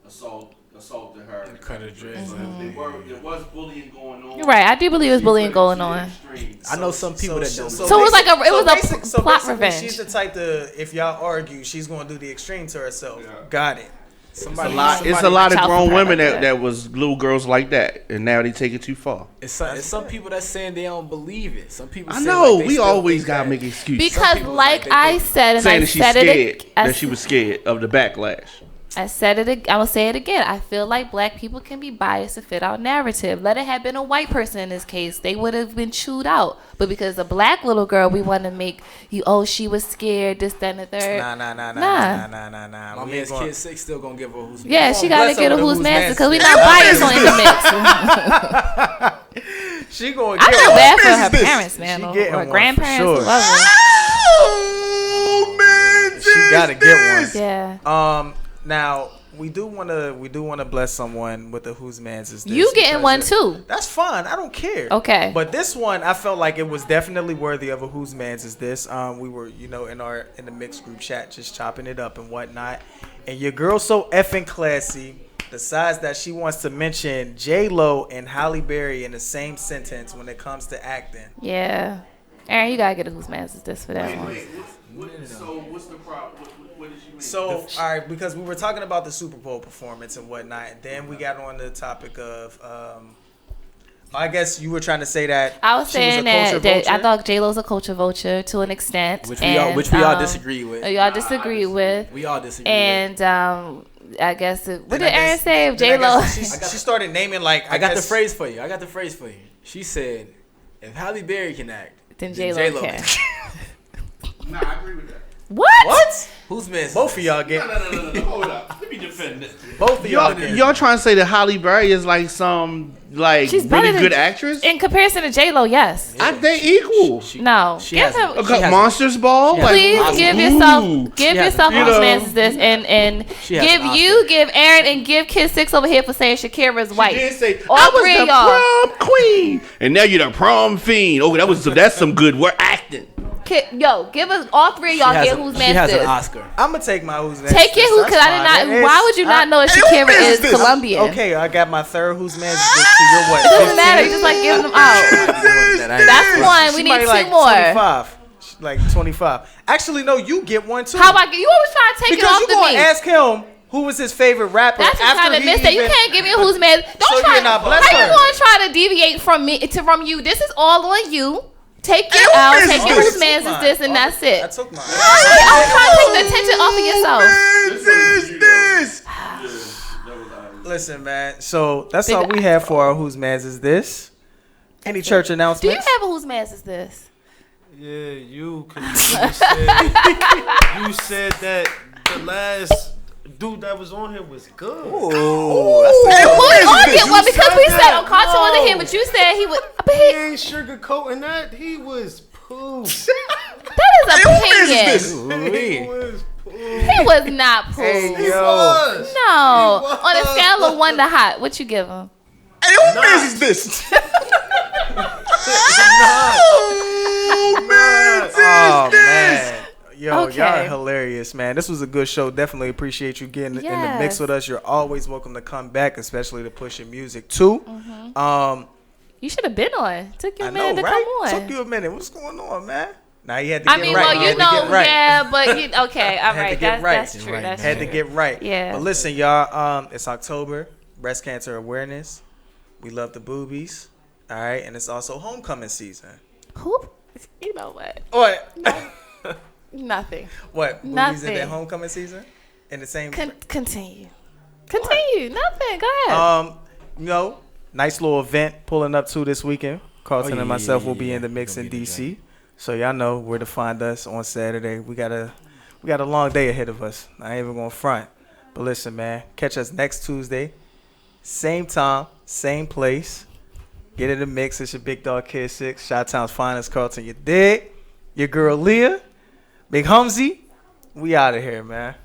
assaulted her and cut her dreads. There was bullying going on. You're right. I do believe it was bullying going on. I know some people that don't. So it was like a plot revenge. She's the type to, if y'all argue, she's gonna do the extreme to herself. Yeah. Got it. It's a lot of grown women that was little girls like that, and now they take it too far. It's some people that saying they don't believe it. Some people. I know we always gotta make excuses because, like I said, and saying I said it. That she was scared of the backlash. I said it. I will say it again. I feel like black people can be biased to fit our narrative. Let it have been a white person in this case, they would have been chewed out. But because a black little girl, we want to make you. Oh, she was scared. This, that, and the third. Nah. My man's Kid 6 still gonna give her who's. Yeah, she gotta get a who's master because we not biased on the mix. She gonna. I feel bad for her parents, man, or grandparents, whoever. Oh man, she gotta get one. Yeah. Now we do wanna bless someone with the whose man's is this. You getting one too? That's fine. I don't care. Okay. But this one, I felt like it was definitely worthy of a whose man's is this. We were, in the mixed group chat just chopping it up and whatnot, and your girl's so effing classy. Decides that she wants to mention J-Lo and Halle Berry in the same sentence when it comes to acting. Yeah. Aaron, you gotta get a whose man's is this for that one. So what's the problem? What did you mean? So, all right, because we were talking about the Super Bowl performance and whatnot, and then we got on the topic of, I guess you were trying to say that I was saying that I thought J-Lo's a culture vulture to an extent. Which we all disagree with. Y'all disagree with. We all disagree with. And, I guess, what did Aaron say? If J-Lo. She started naming, like, I got the phrase for you. She said, if Halle Berry can act, then J-Lo can. Nah, I agree with that. What? Who's missing? Both of y'all get. No. Hold up. Let me defend this. Both of y'all. Y'all trying to say that Halle Berry is like some she's really good actress? In comparison to J-Lo, yes. I think equal. No. Give him Monsters Ball. Please give yourself whose man's is this and give Aaron and give Kid 6 over here for saying Shakira's white. She did say all I was three the of y'all. prom queen, and now you're the prom fiend. Oh, that's some good work acting. Yo, give us all three of y'all get whose man is this. She has an Oscar. I'm gonna take my whose man. Take your who, because I did not. Why would you not know that Shakira is Colombian? Okay, I got my third whose man is this to your what? It doesn't matter. Just like giving them out. That's one. We need two more. 25. Like 25. Actually, no, you get one too. How about you? Always try to take it off the me. Because you gonna ask him who was his favorite rapper. That's just kind of missed that. You can't give me a whose man. Don't try. How you gonna try to deviate from me from you? This is all on you. Take your L, take your whose man's is this, and that's it. I took mine. I'm trying to take the attention off of yourself. Listen, man. So that's all we have for our whose man's is this. Any church announcements? Do you have a whose man's is this? Yeah, you. Cause you said that the last dude that was on here was good. Oh, we'll get one because we said Okanto wasn't here, but you said he was. He ain't sugarcoating that. He was poo. That is opinion. He was poo. He was not poo. Hey, He was. No. On a scale of 1 to hot, what you give him? Hey, who is this? Oh man. Yo, Okay. y'all are hilarious, man. This was a good show. Definitely appreciate you getting in the mix with us. You're always welcome to come back, especially to push your music too. You should have been on. Took you a I minute know, to right? come on. Took you a minute. What's going on, man? Now you had to get right. Well, you know, right. yeah, but okay, all right, that's true. Right. That's had true. to get right. Yeah. But listen, y'all. It's October, Breast Cancer Awareness. We love the boobies. All right, and it's also homecoming season. Who? You know what? What? Nothing. What? Boobies in their homecoming season? In the same. Continue. Nothing. Go ahead. Nice little event pulling up to this weekend. Carlton and myself will be in the mix in DC. So y'all know where to find us on Saturday. We got a long day ahead of us. I ain't even gonna front. But listen, man, catch us next Tuesday. Same time, same place. Get in the mix. It's your big dog Kid 6. Chi-Town's finest, Carlton. You dig? Your girl Leah. Big Humsy. We out of here, man.